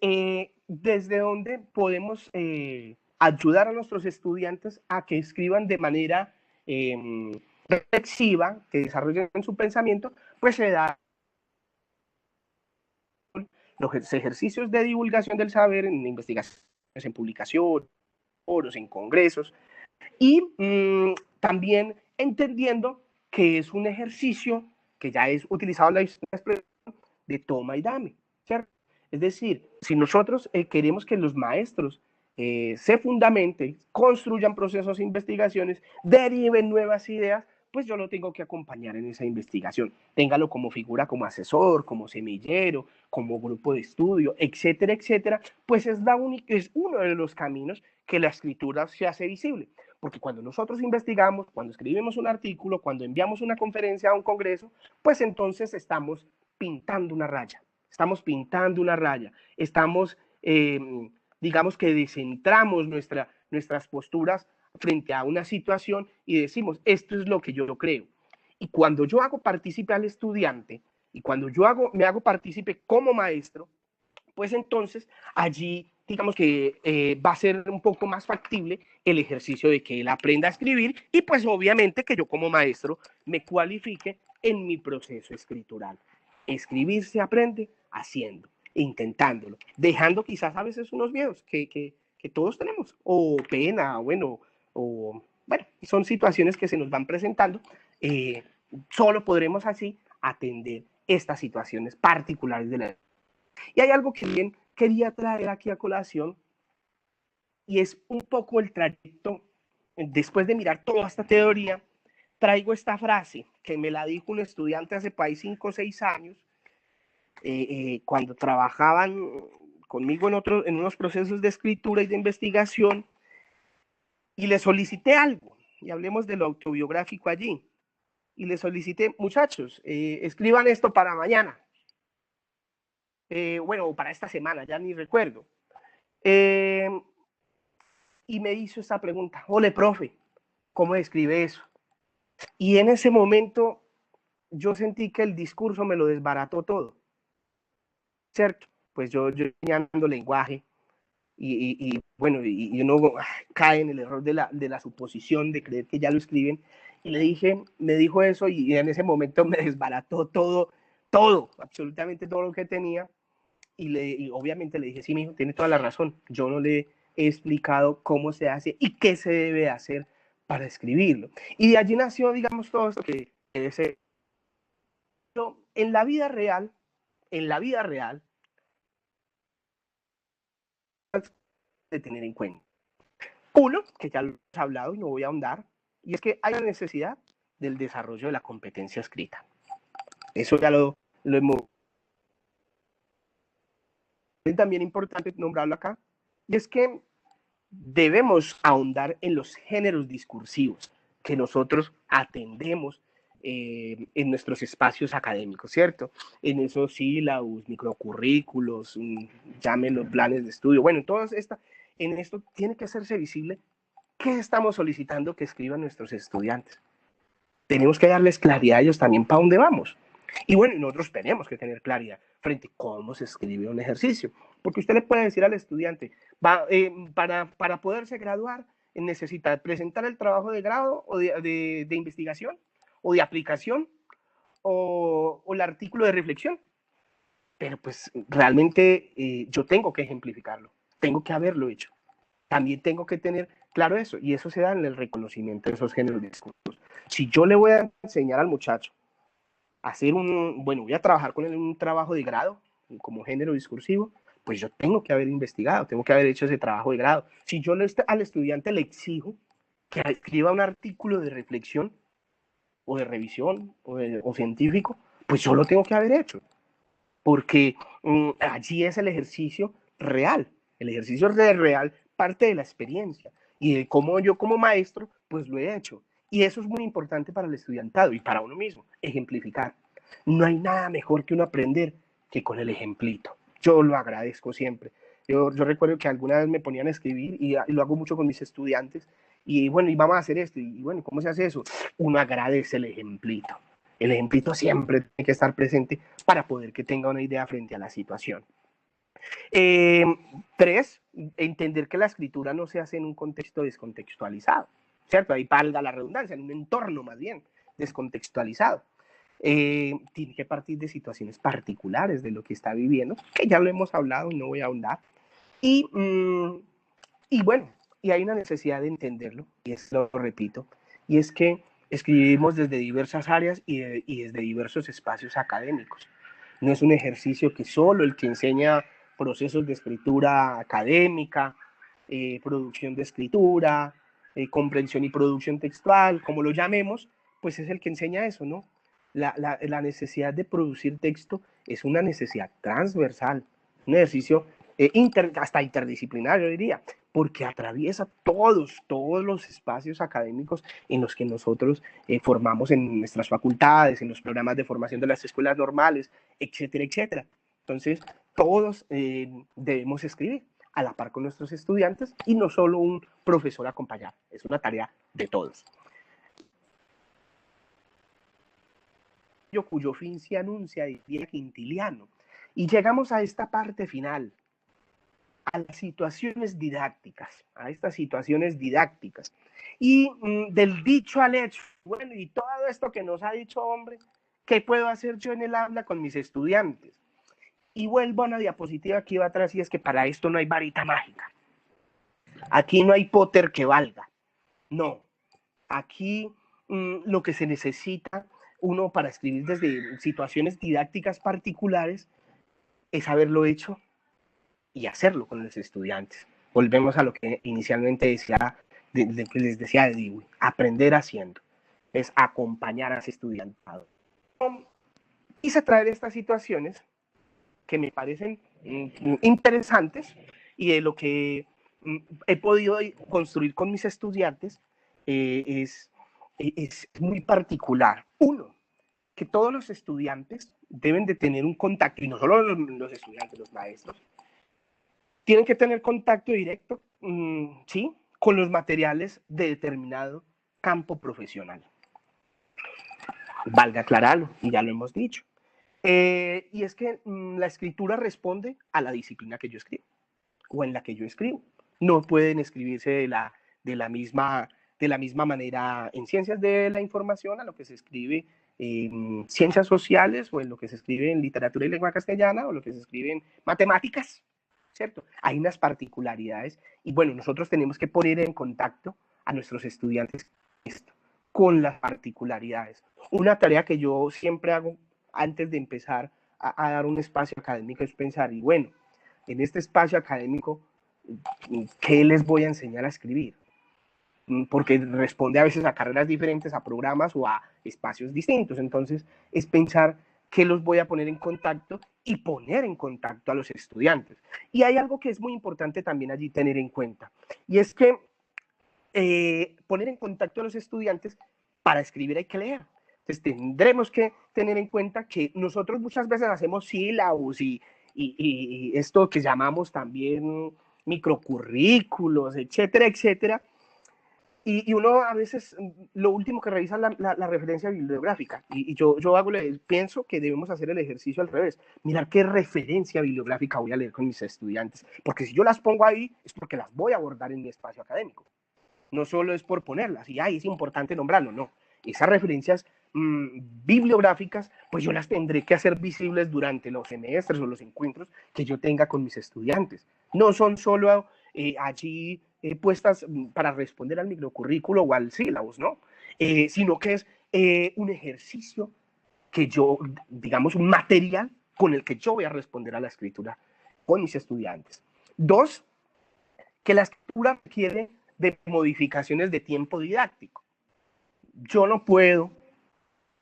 desde donde podemos ayudar a nuestros estudiantes a que escriban de manera reflexiva, que desarrollen su pensamiento, pues se da los ejercicios de divulgación del saber en investigaciones, en publicaciones, foros, en congresos, y también entendiendo que es un ejercicio que ya es utilizado la expresión de toma y dame, ¿cierto? Es decir, si nosotros queremos que los maestros se fundamenten, construyan procesos de investigaciones, deriven nuevas ideas, pues yo lo tengo que acompañar en esa investigación. Téngalo como figura, como asesor, como semillero, como grupo de estudio, etcétera, etcétera. Pues es uno de los caminos que la escritura se hace visible. Porque cuando nosotros investigamos, cuando escribimos un artículo, cuando enviamos una conferencia a un congreso, pues entonces estamos pintando una raya, estamos, digamos que descentramos nuestras posturas frente a una situación y decimos, esto es lo que yo creo. Y cuando yo hago partícipe al estudiante y cuando me hago partícipe como maestro, pues entonces allí digamos que va a ser un poco más factible el ejercicio de que él aprenda a escribir y pues obviamente que yo como maestro me cualifique en mi proceso escritural. Escribir se aprende haciendo, intentándolo, dejando quizás a veces unos miedos que todos tenemos, o pena, bueno, son situaciones que se nos van presentando. Solo podremos así atender estas situaciones particulares de la. Y hay algo que bien quería traer aquí a colación y es un poco el trayecto. Después de mirar toda esta teoría, traigo esta frase que me la dijo un estudiante hace por ahí 5 o 6 años, cuando trabajaban conmigo en unos procesos de escritura y de investigación, y le solicité algo, y hablemos de lo autobiográfico allí, y le solicité, muchachos, escriban esto para mañana, bueno, para esta semana, ya ni recuerdo. Y me hizo esta pregunta, ole, profe, ¿cómo escribe eso? Y en ese momento yo sentí que el discurso me lo desbarató todo, ¿cierto? Pues yo enseñando lenguaje bueno, y uno cae en el error de la suposición de creer que ya lo escriben. Y me dijo eso y en ese momento me desbarató todo, absolutamente todo lo que tenía. Y obviamente le dije, sí, mijo, tiene toda la razón. Yo no le he explicado cómo se hace y qué se debe hacer para escribirlo. Y de allí nació, digamos, todo esto que ese. En la vida real, de tener en cuenta. Uno, que ya lo hemos hablado y no voy a ahondar, y es que hay una necesidad del desarrollo de la competencia escrita. Eso ya lo hemos. Es también importante nombrarlo acá, y es que debemos ahondar en los géneros discursivos que nosotros atendemos en nuestros espacios académicos, ¿cierto? En esos sílabus, microcurrículos, llámenlo planes de estudio, bueno, en esto tiene que hacerse visible qué estamos solicitando que escriban nuestros estudiantes. Tenemos que darles claridad a ellos también para dónde vamos. Y bueno, nosotros tenemos que tener claridad frente a cómo se escribe un ejercicio. Porque usted le puede decir al estudiante, para poderse graduar, necesita presentar el trabajo de grado o de investigación o de aplicación o el artículo de reflexión. Pero pues realmente yo tengo que ejemplificarlo, tengo que haberlo hecho. También tengo que tener claro eso, y eso se da en el reconocimiento de esos géneros de discursos. Si yo le voy a enseñar al muchacho a hacer voy a trabajar con él en un trabajo de grado como género discursivo, pues yo tengo que haber investigado, tengo que haber hecho ese trabajo de grado. Si yo al estudiante le exijo que escriba un artículo de reflexión o de revisión o científico, pues yo lo tengo que haber hecho, porque allí es el ejercicio real. El ejercicio real parte de la experiencia y de cómo yo como maestro pues lo he hecho. Y eso es muy importante para el estudiantado y para uno mismo, ejemplificar. No hay nada mejor que uno aprender que con el ejemplito. Yo lo agradezco siempre. Yo recuerdo que alguna vez me ponían a escribir y lo hago mucho con mis estudiantes. Y bueno, y vamos a hacer esto. Y bueno, ¿cómo se hace eso? Uno agradece el ejemplito. El ejemplito siempre tiene que estar presente para poder que tenga una idea frente a la situación. 3, entender que la escritura no se hace en un contexto descontextualizado, ¿cierto? Ahí valga la redundancia, en un entorno más bien descontextualizado. Tiene que partir de situaciones particulares de lo que está viviendo, que ya lo hemos hablado y no voy a ahondar. Y bueno, y hay una necesidad de entenderlo, y eso lo repito, y es que escribimos desde diversas áreas y desde diversos espacios académicos. No es un ejercicio que solo el que enseña procesos de escritura académica, producción de escritura, comprensión y producción textual, como lo llamemos, pues es el que enseña eso, ¿no? La necesidad de producir texto es una necesidad transversal, un ejercicio hasta interdisciplinar, yo diría, porque atraviesa todos los espacios académicos en los que nosotros formamos en nuestras facultades, en los programas de formación de las escuelas normales, etcétera, etcétera. Entonces, todos debemos escribir a la par con nuestros estudiantes y no solo un profesor acompañar, es una tarea de todos. Cuyo fin se anuncia, diría Quintiliano. Y llegamos a esta parte final, a las situaciones didácticas, a estas situaciones didácticas. Y del dicho al hecho, bueno, y todo esto que nos ha dicho, hombre, ¿qué puedo hacer yo en el aula con mis estudiantes? Y vuelvo a una diapositiva que iba atrás, y es que para esto no hay varita mágica. Aquí no hay Potter que valga. No. Aquí lo que se necesita uno para escribir desde situaciones didácticas particulares es haberlo hecho y hacerlo con los estudiantes. Volvemos a lo que inicialmente decía, les decía de Dewey, aprender haciendo, es acompañar a ese estudiante. Quise traer estas situaciones que me parecen interesantes y de lo que he podido construir con mis estudiantes es muy particular. Uno, que todos los estudiantes deben de tener un contacto, y no solo los estudiantes, los maestros, tienen que tener contacto directo, ¿sí?, con los materiales de determinado campo profesional. Valga aclararlo, y ya lo hemos dicho. Y es que la escritura responde a la disciplina que yo escribo, o en la que yo escribo. No pueden escribirse de la misma manera en ciencias de la información a lo que se escribe en ciencias sociales, o en lo que se escribe en literatura y lengua castellana, o lo que se escribe en matemáticas, ¿cierto? Hay unas particularidades y bueno, nosotros tenemos que poner en contacto a nuestros estudiantes con las particularidades. Una tarea que yo siempre hago antes de empezar a dar un espacio académico es pensar, y bueno, en este espacio académico, ¿qué les voy a enseñar a escribir? Porque responde a veces a carreras diferentes, a programas o a espacios distintos. Entonces, es pensar qué los voy a poner en contacto y poner en contacto a los estudiantes. Y hay algo que es muy importante también allí tener en cuenta, y es que poner en contacto a los estudiantes, para escribir hay que leer. Entonces, tendremos que tener en cuenta que nosotros muchas veces hacemos sílabos y esto que llamamos también microcurrículos, etcétera, etcétera. Y uno a veces lo último que revisa es la referencia bibliográfica. Y yo pienso que debemos hacer el ejercicio al revés. Mirar qué referencia bibliográfica voy a leer con mis estudiantes. Porque si yo las pongo ahí, es porque las voy a abordar en mi espacio académico. No solo es por ponerlas y es importante nombrarlo, no. Esas referencias bibliográficas, pues yo las tendré que hacer visibles durante los semestres o los encuentros que yo tenga con mis estudiantes. No son solo allí puestas para responder al microcurrículo o al sílabus, ¿no? Sino que es un ejercicio que yo, digamos, un material con el que yo voy a responder a la escritura con mis estudiantes. Dos, que la escritura requiere de modificaciones de tiempo didáctico. Yo no puedo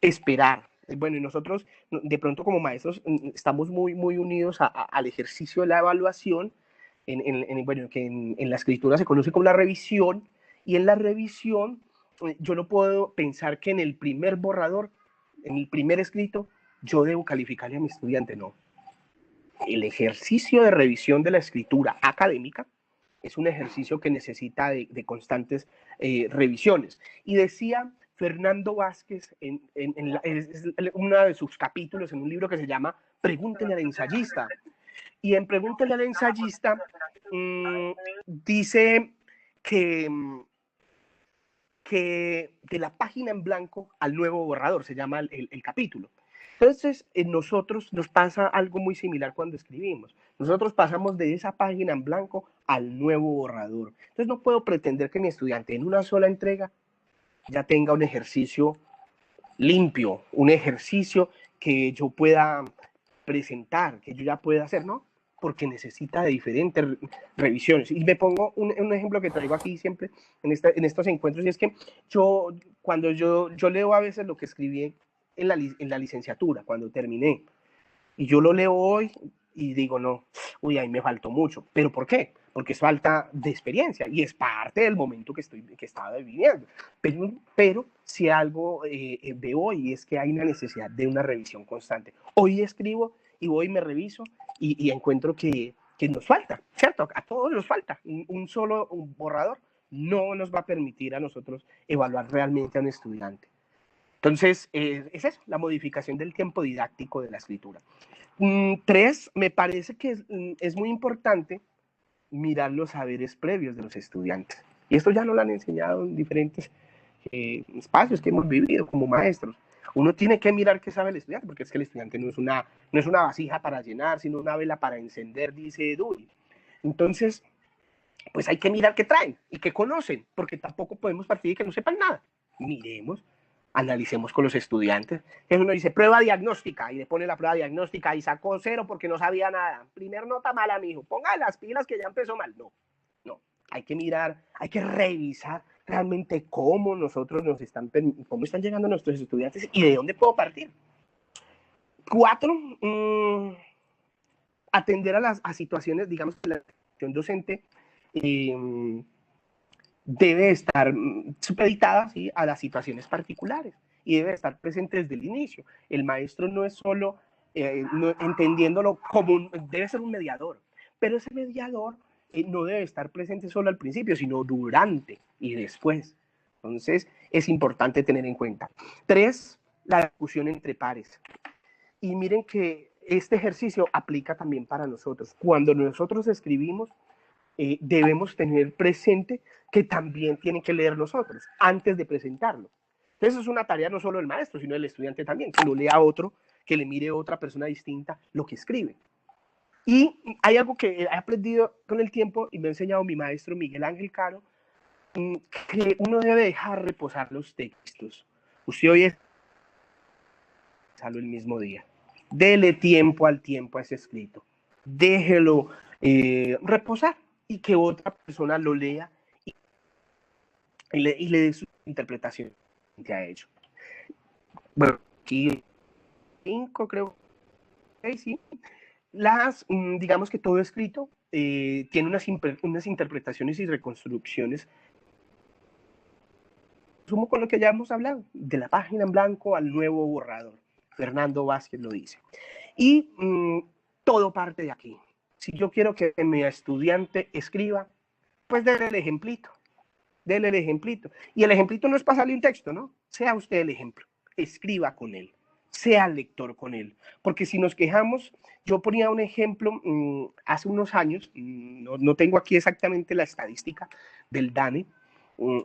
esperar. Bueno, y nosotros de pronto como maestros estamos muy unidos al ejercicio de la evaluación, bueno, que en la escritura se conoce como la revisión, y en la revisión yo no puedo pensar que en el primer borrador, en el primer escrito, yo debo calificarle a mi estudiante, no. El ejercicio de revisión de la escritura académica es un ejercicio que necesita de constantes revisiones. Y decía Fernando Vázquez en uno de sus capítulos en un libro que se llama Pregúntele al ensayista. Y en Pregúntele al ensayista dice que de la página en blanco al nuevo borrador, se llama el capítulo. Entonces, nosotros nos pasa algo muy similar cuando escribimos. Nosotros pasamos de esa página en blanco al nuevo borrador. Entonces, no puedo pretender que mi estudiante en una sola entrega ya tenga un ejercicio limpio, un ejercicio que yo pueda presentar, que yo ya pueda hacer, ¿no? Porque necesita de diferentes revisiones. Y me pongo un ejemplo que traigo aquí siempre en estos encuentros, y es que cuando yo leo a veces lo que escribí en la licenciatura, cuando terminé, y yo lo leo hoy, y digo, no, uy, ahí me faltó mucho. ¿Pero por qué? Porque es falta de experiencia y es parte del momento que estaba viviendo. Pero si algo veo y es que hay una necesidad de una revisión constante. Hoy escribo y voy y me reviso y encuentro que nos falta, ¿cierto? A todos nos falta. Un solo borrador no nos va a permitir a nosotros evaluar realmente a un estudiante. Entonces, es eso, la modificación del tiempo didáctico de la escritura. 3, me parece que es muy importante mirar los saberes previos de los estudiantes. Y esto ya nos lo han enseñado en diferentes espacios que hemos vivido como maestros. Uno tiene que mirar qué sabe el estudiante, porque es que el estudiante no es una vasija para llenar, sino una vela para encender, dice Dewey. Entonces, pues hay que mirar qué traen y qué conocen, porque tampoco podemos partir de que no sepan nada. Miremos, analicemos con los estudiantes. Uno dice prueba diagnóstica y le pone la prueba diagnóstica y sacó 0 porque no sabía nada. Primer nota mala, mijo. Ponga las pilas que ya empezó mal. No, no. Hay que mirar, hay que revisar realmente cómo cómo están llegando nuestros estudiantes y de dónde puedo partir. 4, atender a situaciones, digamos, que la acción docente debe estar supeditada, ¿sí?, a las situaciones particulares y debe estar presente desde el inicio. El maestro no es solo entendiéndolo como debe ser un mediador, pero ese mediador no debe estar presente solo al principio, sino durante y después. Entonces, es importante tener en cuenta. 3, la discusión entre pares. Y miren que este ejercicio aplica también para nosotros. Cuando nosotros escribimos, debemos tener presente que también tienen que leer nosotros antes de presentarlo. Entonces es una tarea no solo del maestro, sino del estudiante también, que lo lea a otro, que le mire a otra persona distinta lo que escribe. Y hay algo que he aprendido con el tiempo y me ha enseñado mi maestro Miguel Ángel Caro, que uno debe dejar reposar los textos. Usted hoy es el mismo día. Dele tiempo al tiempo a ese escrito. Déjelo reposar y que otra persona lo lea y le dé su interpretación que ha hecho. Bueno, aquí 5 creo que sí. Digamos que todo escrito tiene unas interpretaciones y reconstrucciones. Sumo con lo que ya hemos hablado, de la página en blanco al nuevo borrador. Fernando Vázquez lo dice. Y todo parte de aquí. Si yo quiero que mi estudiante escriba, pues déle el ejemplito. Dele el ejemplito. Y el ejemplito no es pasarle un texto, ¿no? Sea usted el ejemplo. Escriba con él. Sea lector con él. Porque si nos quejamos, yo ponía un ejemplo hace unos años, no tengo aquí exactamente la estadística del DANE,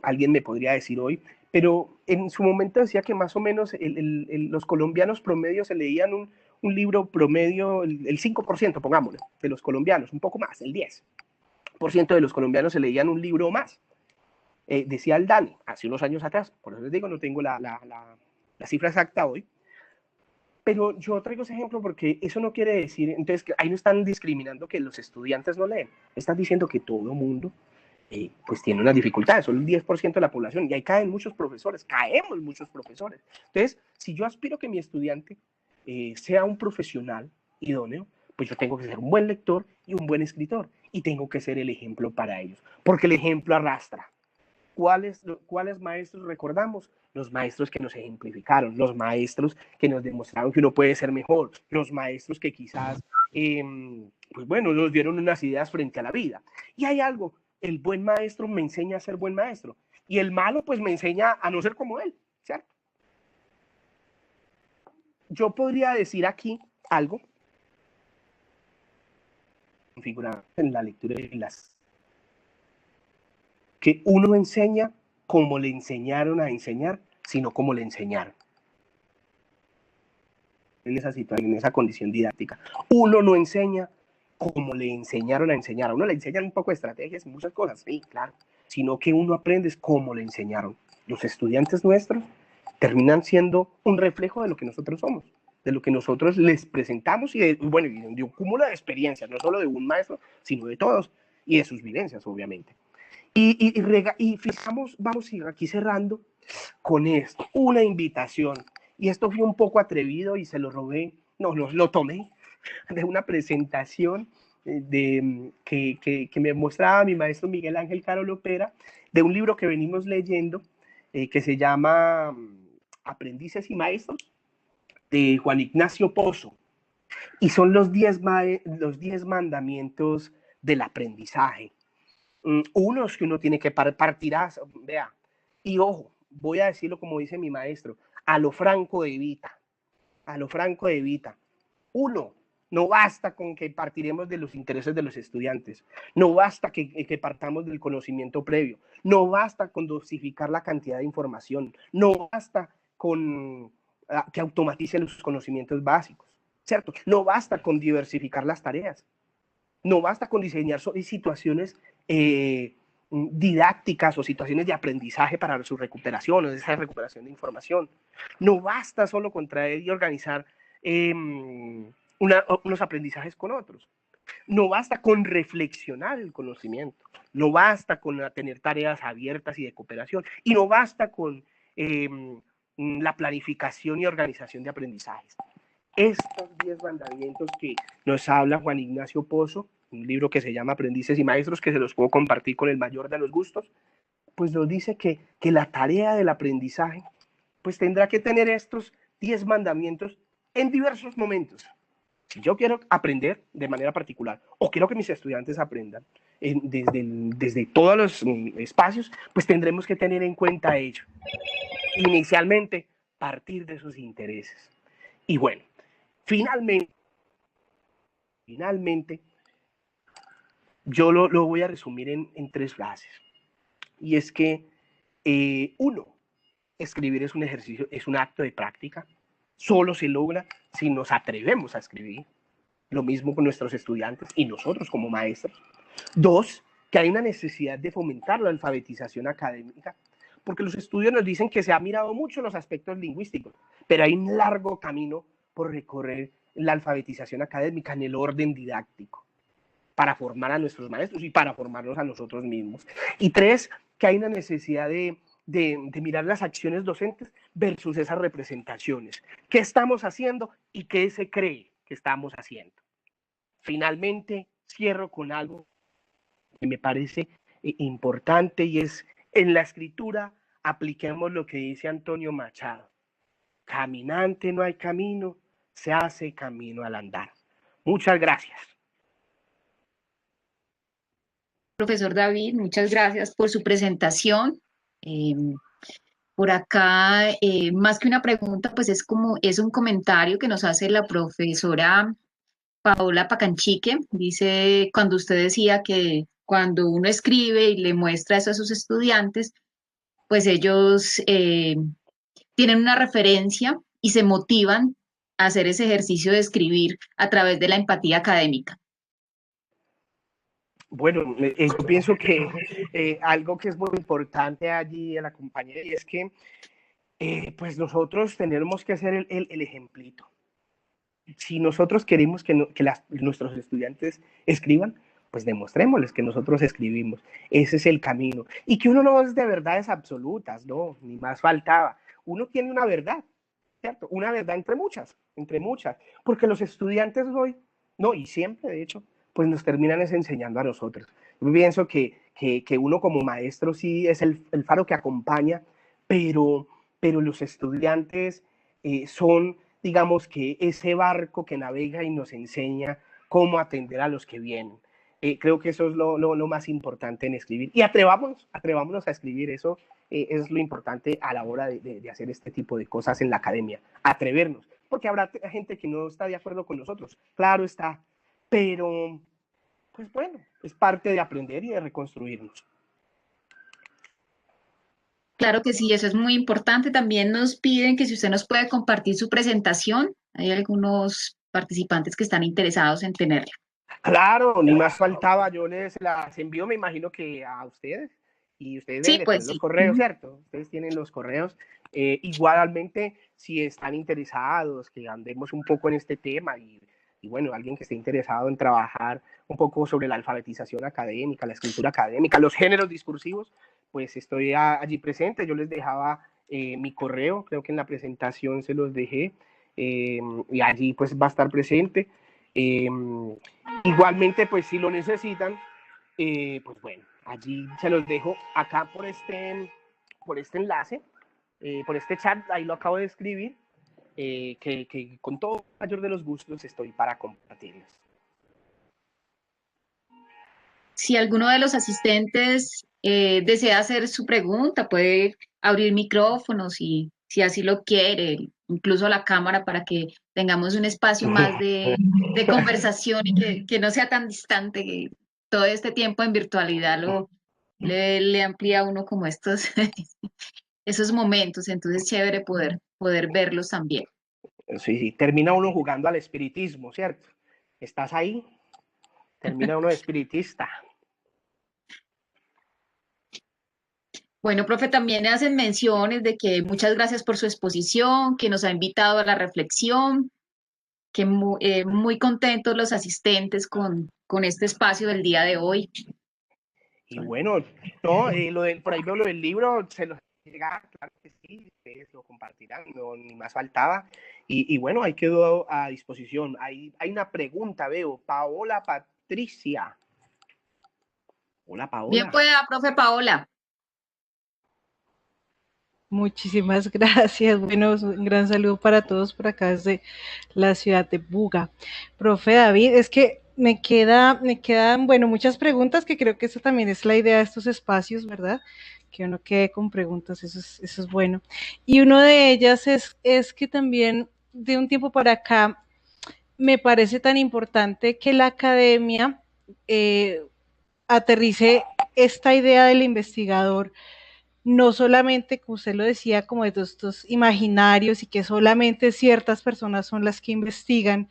alguien me podría decir hoy, pero en su momento decía que más o menos los colombianos promedio se leían un libro promedio, el 5%, pongámoslo, de los colombianos, un poco más, el 10% de los colombianos se leían un libro o más. Decía el DANE, hace unos años atrás, por eso les digo, no tengo la cifra exacta hoy, pero yo traigo ese ejemplo porque eso no quiere decir, entonces, que ahí no están discriminando que los estudiantes no leen, están diciendo que todo el mundo pues tiene unas dificultades, son el 10% de la población, y ahí caen muchos profesores, caemos muchos profesores. Entonces, si yo aspiro que mi estudiante sea un profesional idóneo, pues yo tengo que ser un buen lector y un buen escritor, y tengo que ser el ejemplo para ellos, porque el ejemplo arrastra. ¿Cuáles maestros recordamos? Los maestros que nos ejemplificaron, los maestros que nos demostraron que uno puede ser mejor, los maestros que quizás, pues bueno, nos dieron unas ideas frente a la vida. Y hay algo, el buen maestro me enseña a ser buen maestro, y el malo pues me enseña a no ser como él, ¿cierto? Yo podría decir aquí algo, configurado en la lectura de las que uno enseña como le enseñaron a enseñar, sino como le enseñaron. En esa situación, en esa condición didáctica. Uno no enseña como le enseñaron a enseñar. A uno le enseñan un poco de estrategias y muchas cosas, sí, claro. Sino que uno aprende como le enseñaron. Los estudiantes nuestros terminan siendo un reflejo de lo que nosotros somos, de lo que nosotros les presentamos y de un cúmulo de experiencias, no solo de un maestro, sino de todos y de sus vivencias, obviamente. Y fijamos, vamos a ir aquí cerrando con esto, una invitación. Y esto fue un poco atrevido y se lo robé, no, lo tomé de una presentación que me mostraba mi maestro Miguel Ángel Caro Lopera, de un libro que venimos leyendo, que se llama Aprendices y Maestros, de Juan Ignacio Pozo, y son los 10 mandamientos del aprendizaje. Unos que uno tiene que partir, vea, y ojo, voy a decirlo como dice mi maestro, a lo Franco de Vita, a lo Franco de Vita. Uno, no basta con que partiremos de los intereses de los estudiantes, no basta que partamos del conocimiento previo, no basta con dosificar la cantidad de información, no basta con que automaticen los conocimientos básicos, ¿cierto? No basta con diversificar las tareas, no basta con diseñar situaciones didácticas o situaciones de aprendizaje para su recuperación o esa recuperación de información. No basta solo con traer y organizar unos aprendizajes con otros. No basta con reflexionar el conocimiento. No basta con tener tareas abiertas y de cooperación. Y no basta con la planificación y organización de aprendizajes. Estos 10 mandamientos que nos habla Juan Ignacio Pozo, un libro que se llama Aprendices y Maestros, que se los puedo compartir con el mayor de los gustos, pues nos dice que la tarea del aprendizaje pues tendrá que tener estos 10 mandamientos en diversos momentos. Si yo quiero aprender de manera particular o quiero que mis estudiantes aprendan desde todos los espacios, pues tendremos que tener en cuenta ello. Inicialmente, partir de sus intereses. Y bueno, finalmente, yo lo voy a resumir en 3 frases. Y es que, uno, escribir es un ejercicio, es un acto de práctica. Solo se logra si nos atrevemos a escribir. Lo mismo con nuestros estudiantes y nosotros como maestros. 2, que hay una necesidad de fomentar la alfabetización académica, porque los estudios nos dicen que se ha mirado mucho los aspectos lingüísticos, pero hay un largo camino por recorrer la alfabetización académica en el orden didáctico, para formar a nuestros maestros y para formarnos a nosotros mismos. Y 3, que hay una necesidad de mirar las acciones docentes versus esas representaciones. ¿Qué estamos haciendo y qué se cree que estamos haciendo? Finalmente, cierro con algo que me parece importante y es, en la escritura, apliquemos lo que dice Antonio Machado. Caminante no hay camino, se hace camino al andar. Muchas gracias. Profesor David, muchas gracias por su presentación. Por acá, más que una pregunta, pues es un comentario que nos hace la profesora Paola Pacanchique. Dice, cuando usted decía que cuando uno escribe y le muestra eso a sus estudiantes, pues ellos tienen una referencia y se motivan a hacer ese ejercicio de escribir a través de la empatía académica. Bueno, yo pienso que algo que es muy importante allí en la compañía y es que pues nosotros tenemos que hacer el ejemplito. Si nosotros queremos que nuestros estudiantes escriban, pues demostrémosles que nosotros escribimos. Ese es el camino. Y que uno no es de verdades absolutas, no, ni más faltaba. Uno tiene una verdad, ¿cierto? Una verdad entre muchas, porque los estudiantes hoy, no, y siempre de hecho, pues nos terminan enseñando a nosotros. Yo pienso que uno como maestro sí es el faro que acompaña, pero los estudiantes son, digamos, que ese barco que navega y nos enseña cómo atender a los que vienen. Creo que eso es lo más importante en escribir. Y atrevámonos a escribir. Eso es lo importante a la hora de hacer este tipo de cosas en la academia. Atrevernos. Porque habrá gente que no está de acuerdo con nosotros. Claro está. Pero, pues bueno, es parte de aprender y de reconstruirnos. Claro que sí, eso es muy importante. También nos piden que si usted nos puede compartir su presentación, hay algunos participantes que están interesados en tenerla. Claro, ni más faltaba, yo les las envío, me imagino que a ustedes, y ustedes deben Sí, de tener pues los sí. correos, ¿cierto? Ustedes tienen los correos. Igualmente, si están interesados, que andemos un poco en este tema y bueno, alguien que esté interesado en trabajar un poco sobre la alfabetización académica, la escritura académica, los géneros discursivos, pues estoy allí presente. Yo les dejaba mi correo, creo que en la presentación se los dejé, y allí pues va a estar presente. Eh, Igualmente, pues si lo necesitan, pues bueno, allí se los dejo acá por este enlace, por este chat, ahí lo acabo de escribir, que con todo mayor de los gustos estoy para compartirles. Si alguno de los asistentes desea hacer su pregunta, puede abrir micrófonos si así lo quiere, incluso la cámara para que tengamos un espacio más de conversación y que no sea tan distante, que todo este tiempo en virtualidad le amplía a uno como esos momentos, entonces chévere poder verlos también. Sí, sí, termina uno jugando al espiritismo, ¿cierto? Estás ahí, termina uno de espiritista. Bueno, profe, también hacen menciones de que muchas gracias por su exposición, que nos ha invitado a la reflexión, que muy contentos los asistentes con este espacio del día de hoy. Y bueno, no, por ahí veo lo del libro, se los llega, claro que sí, ustedes lo compartirán, no, ni más faltaba. Y bueno, ahí quedó a disposición. Hay una pregunta, veo, Paola Patricia. Hola, Bien Paola. pueda, profe Paola. Muchísimas gracias. Bueno, un gran saludo para todos por acá desde la ciudad de Buga. Profe David, es que me quedan, bueno, muchas preguntas que creo que esa también es la idea de estos espacios, ¿verdad? Que uno quede con preguntas, eso es bueno. Y una de ellas es que también de un tiempo para acá me parece tan importante que la academia aterrice esta idea del investigador no solamente, como usted lo decía, como de estos imaginarios y que solamente ciertas personas son las que investigan,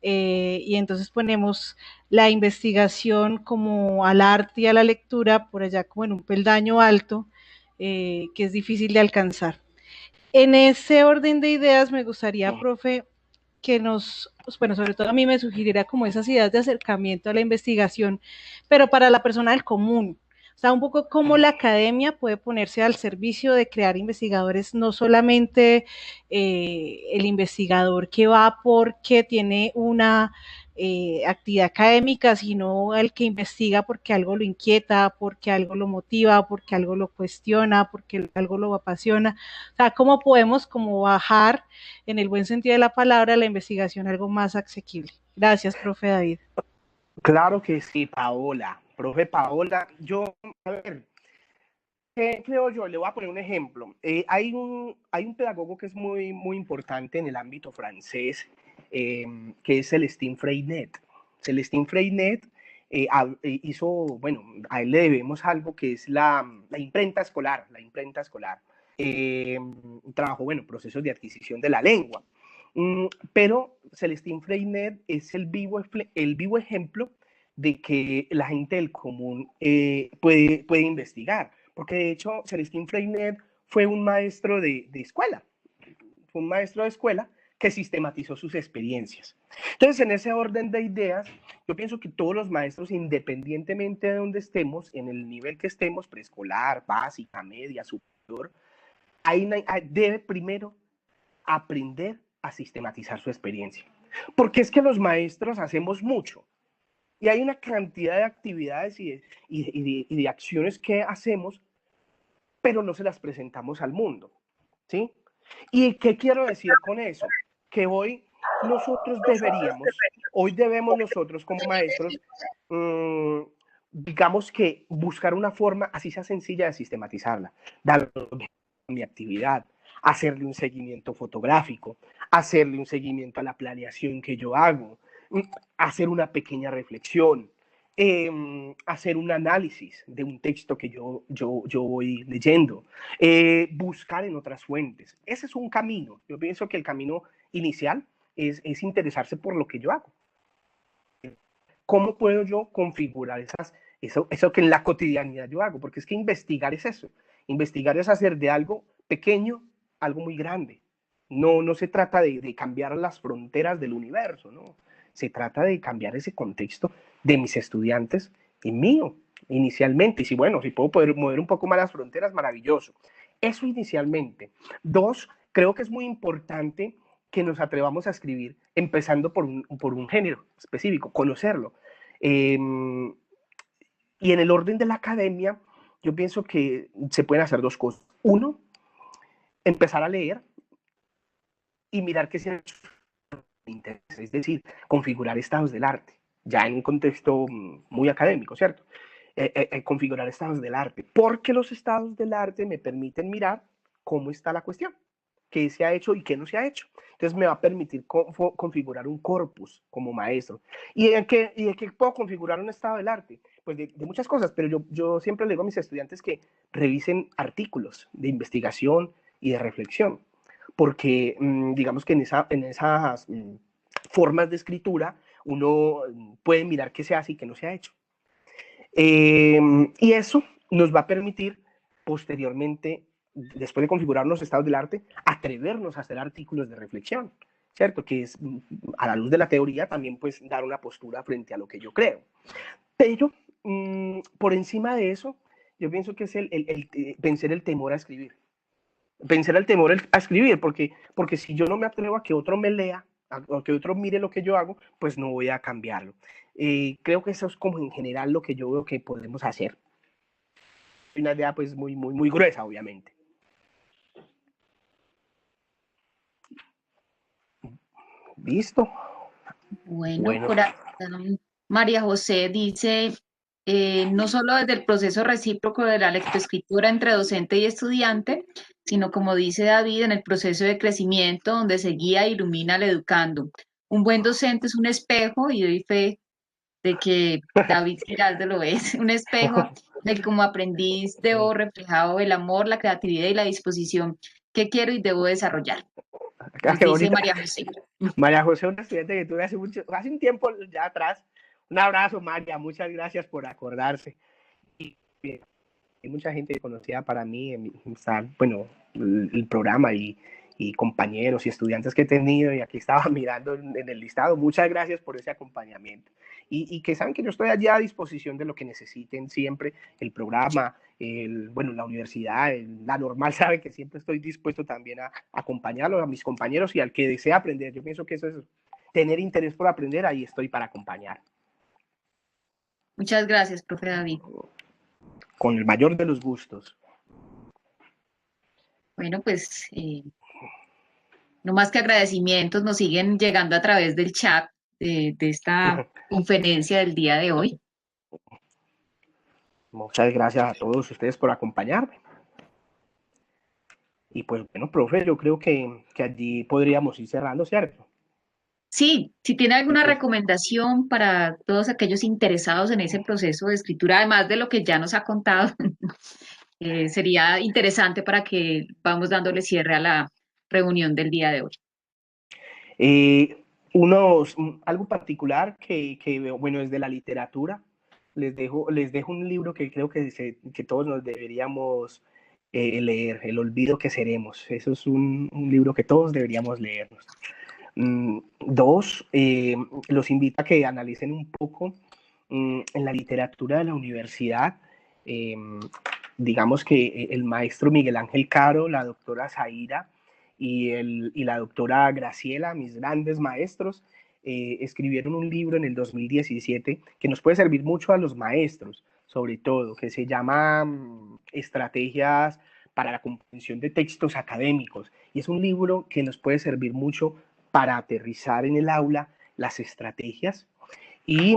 y entonces ponemos la investigación como al arte y a la lectura por allá como en un peldaño alto, que es difícil de alcanzar. En ese orden de ideas me gustaría, profe, que nos, pues bueno, sobre todo a mí me sugiriera como esas ideas de acercamiento a la investigación, pero para la persona del común. O sea, un poco cómo la academia puede ponerse al servicio de crear investigadores, no solamente el investigador que va porque tiene una actividad académica, sino el que investiga porque algo lo inquieta, porque algo lo motiva, porque algo lo cuestiona, porque algo lo apasiona. O sea, cómo podemos como bajar en el buen sentido de la palabra, la investigación algo más asequible. Gracias, profe David. Claro que sí, Paola. Profe Paola, a ver, ¿qué creo yo? Le voy a poner un ejemplo. Hay un pedagogo que es muy importante en el ámbito francés, que es Celestin Freinet. Celestin Freinet hizo, bueno, a él le debemos algo que es la imprenta escolar, la imprenta escolar. Trabajó, bueno, procesos de adquisición de la lengua. Pero Celestin Freinet es el vivo ejemplo de que la gente del común puede investigar, porque de hecho Celestin Freinet fue un maestro de escuela, fue un maestro de escuela que sistematizó sus experiencias. Entonces, en ese orden de ideas, yo pienso que todos los maestros, independientemente de donde estemos, en el nivel que estemos, preescolar, básica, media, superior, debe primero aprender a sistematizar su experiencia. Porque es que los maestros hacemos mucho, y hay una cantidad de actividades y de acciones que hacemos, pero no se las presentamos al mundo, ¿sí? ¿Y qué quiero decir con eso? Que hoy hoy debemos nosotros como maestros, digamos que buscar una forma, así sea sencilla, de sistematizarla, dar mi actividad, hacerle un seguimiento fotográfico, hacerle un seguimiento a la planeación que yo hago, hacer una pequeña reflexión, hacer un análisis de un texto que yo voy leyendo, buscar en otras fuentes. Ese es un camino. Yo pienso que el camino inicial es interesarse por lo que yo hago. ¿Cómo puedo yo configurar eso que en la cotidianidad yo hago? Porque es que investigar es eso. Investigar es hacer de algo pequeño algo muy grande. No se trata de cambiar las fronteras del universo, ¿no? Se trata de cambiar ese contexto de mis estudiantes y mío, inicialmente. Y si, bueno, si puedo poder mover un poco más las fronteras, maravilloso. Eso inicialmente. Dos, creo que es muy importante que nos atrevamos a escribir, empezando por un género específico, conocerlo. Y en el orden de la academia, yo pienso que se pueden hacer dos cosas. Uno, empezar a leer y mirar qué se ha hecho interés, es decir, configurar estados del arte, ya en un contexto muy académico, ¿cierto? Configurar estados del arte, porque los estados del arte me permiten mirar cómo está la cuestión, qué se ha hecho y qué no se ha hecho. Entonces me va a permitir configurar un corpus como maestro. ¿Y de qué puedo configurar un estado del arte? Pues de muchas cosas, pero yo siempre le digo a mis estudiantes que revisen artículos de investigación y de reflexión, porque digamos que en esas formas de escritura uno puede mirar qué se hace y qué no se ha hecho. Y eso nos va a permitir posteriormente, después de configurar los estados del arte, atrevernos a hacer artículos de reflexión, ¿cierto? Que es, a la luz de la teoría, también pues dar una postura frente a lo que yo creo. Pero por encima de eso, yo pienso que es vencer el temor a escribir. Vencer el temor a escribir, porque si yo no me atrevo a que otro me lea, a que otro mire lo que yo hago, pues no voy a cambiarlo. Creo que eso es como en general lo que yo veo que podemos hacer. Una idea pues muy gruesa, obviamente. ¿Listo? Bueno. Por acá, María José dice, no solo desde el proceso recíproco de la lectoescritura entre docente y estudiante, sino como dice David, en el proceso de crecimiento donde se guía e ilumina al educando. Un buen docente es un espejo, y doy fe de que David Giraldo lo es, un espejo del que como aprendiz debo reflejado el amor, la creatividad y la disposición que quiero y debo desarrollar. Nos dice María José. María José, una estudiante que tuve hace un tiempo ya atrás. Un abrazo, María, muchas gracias por acordarse. Y hay mucha gente conocida para mí, bueno, el programa y compañeros y estudiantes que he tenido, y aquí estaba mirando en el listado. Muchas gracias por ese acompañamiento. Y que saben que yo estoy allá a disposición de lo que necesiten siempre, el programa, la universidad, la normal sabe que siempre estoy dispuesto también a acompañarlos, a mis compañeros y al que desea aprender. Yo pienso que eso es tener interés por aprender, ahí estoy para acompañar. Muchas gracias, profe David. Con el mayor de los gustos. Bueno, pues no más que agradecimientos, nos siguen llegando a través del chat de esta conferencia del día de hoy. Muchas gracias a todos ustedes por acompañarme. Y pues bueno, profe, yo creo que allí podríamos ir cerrando, ¿cierto? Sí, si tiene alguna recomendación para todos aquellos interesados en ese proceso de escritura, además de lo que ya nos ha contado, sería interesante para que vamos dándole cierre a la reunión del día de hoy. Algo particular que veo, bueno, desde la literatura, les dejo un libro que creo que todos nos deberíamos leer, El olvido que seremos. Eso es un libro que todos deberíamos leernos. Dos, los invito a que analicen un poco en la literatura de la universidad. Digamos que el maestro Miguel Ángel Caro, la doctora Zaira y la doctora Graciela, mis grandes maestros, escribieron un libro en el 2017 que nos puede servir mucho a los maestros, sobre todo, que se llama Estrategias para la comprensión de textos académicos. Y es un libro que nos puede servir mucho para aterrizar en el aula las estrategias. Y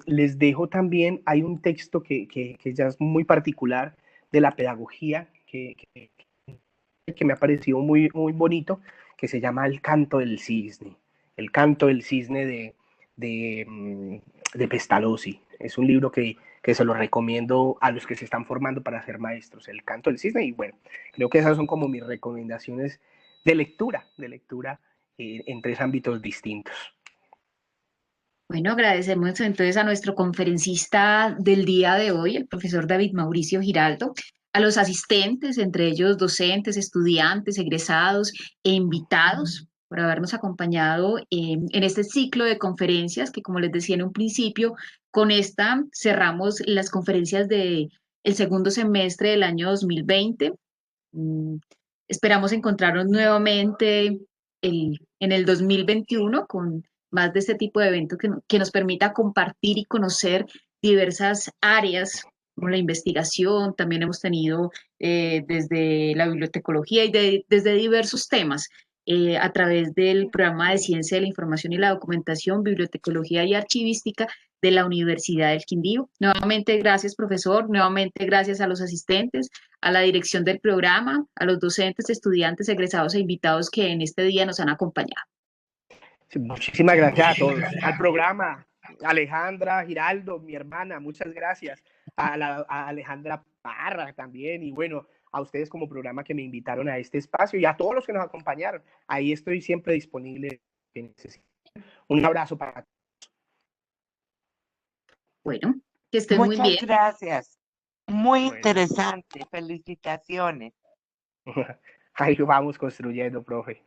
les dejo también, hay un texto que ya es muy particular de la pedagogía, que me ha parecido muy bonito, que se llama El canto del cisne. El canto del cisne de Pestalozzi. Es un libro que se lo recomiendo a los que se están formando para ser maestros. El canto del cisne. Y bueno, creo que esas son como mis recomendaciones de lectura en tres ámbitos distintos. Bueno, agradecemos entonces a nuestro conferencista del día de hoy, el profesor David Mauricio Giraldo, a los asistentes, entre ellos docentes, estudiantes, egresados e invitados, por habernos acompañado en este ciclo de conferencias que, como les decía en un principio, con esta cerramos las conferencias del segundo semestre del año 2020. Esperamos encontrarnos nuevamente el en el 2021 con más de este tipo de eventos que nos permita compartir y conocer diversas áreas como la investigación. También hemos tenido desde la bibliotecología y desde diversos temas a través del programa de Ciencia de la Información y la Documentación, Bibliotecología y Archivística de la Universidad del Quindío. Nuevamente, gracias, profesor. Nuevamente, gracias a los asistentes, a la dirección del programa, a los docentes, estudiantes, egresados e invitados que en este día nos han acompañado. Sí, muchísimas gracias a todos. Al programa, Alejandra Giraldo, mi hermana, muchas gracias. A Alejandra Parra también. Y bueno, a ustedes como programa que me invitaron a este espacio y a todos los que nos acompañaron. Ahí estoy siempre disponible. Un abrazo para todos. Bueno, que estén muy bien. Muchas gracias. Muy Bueno. interesante. Felicitaciones. Ahí vamos construyendo, profe.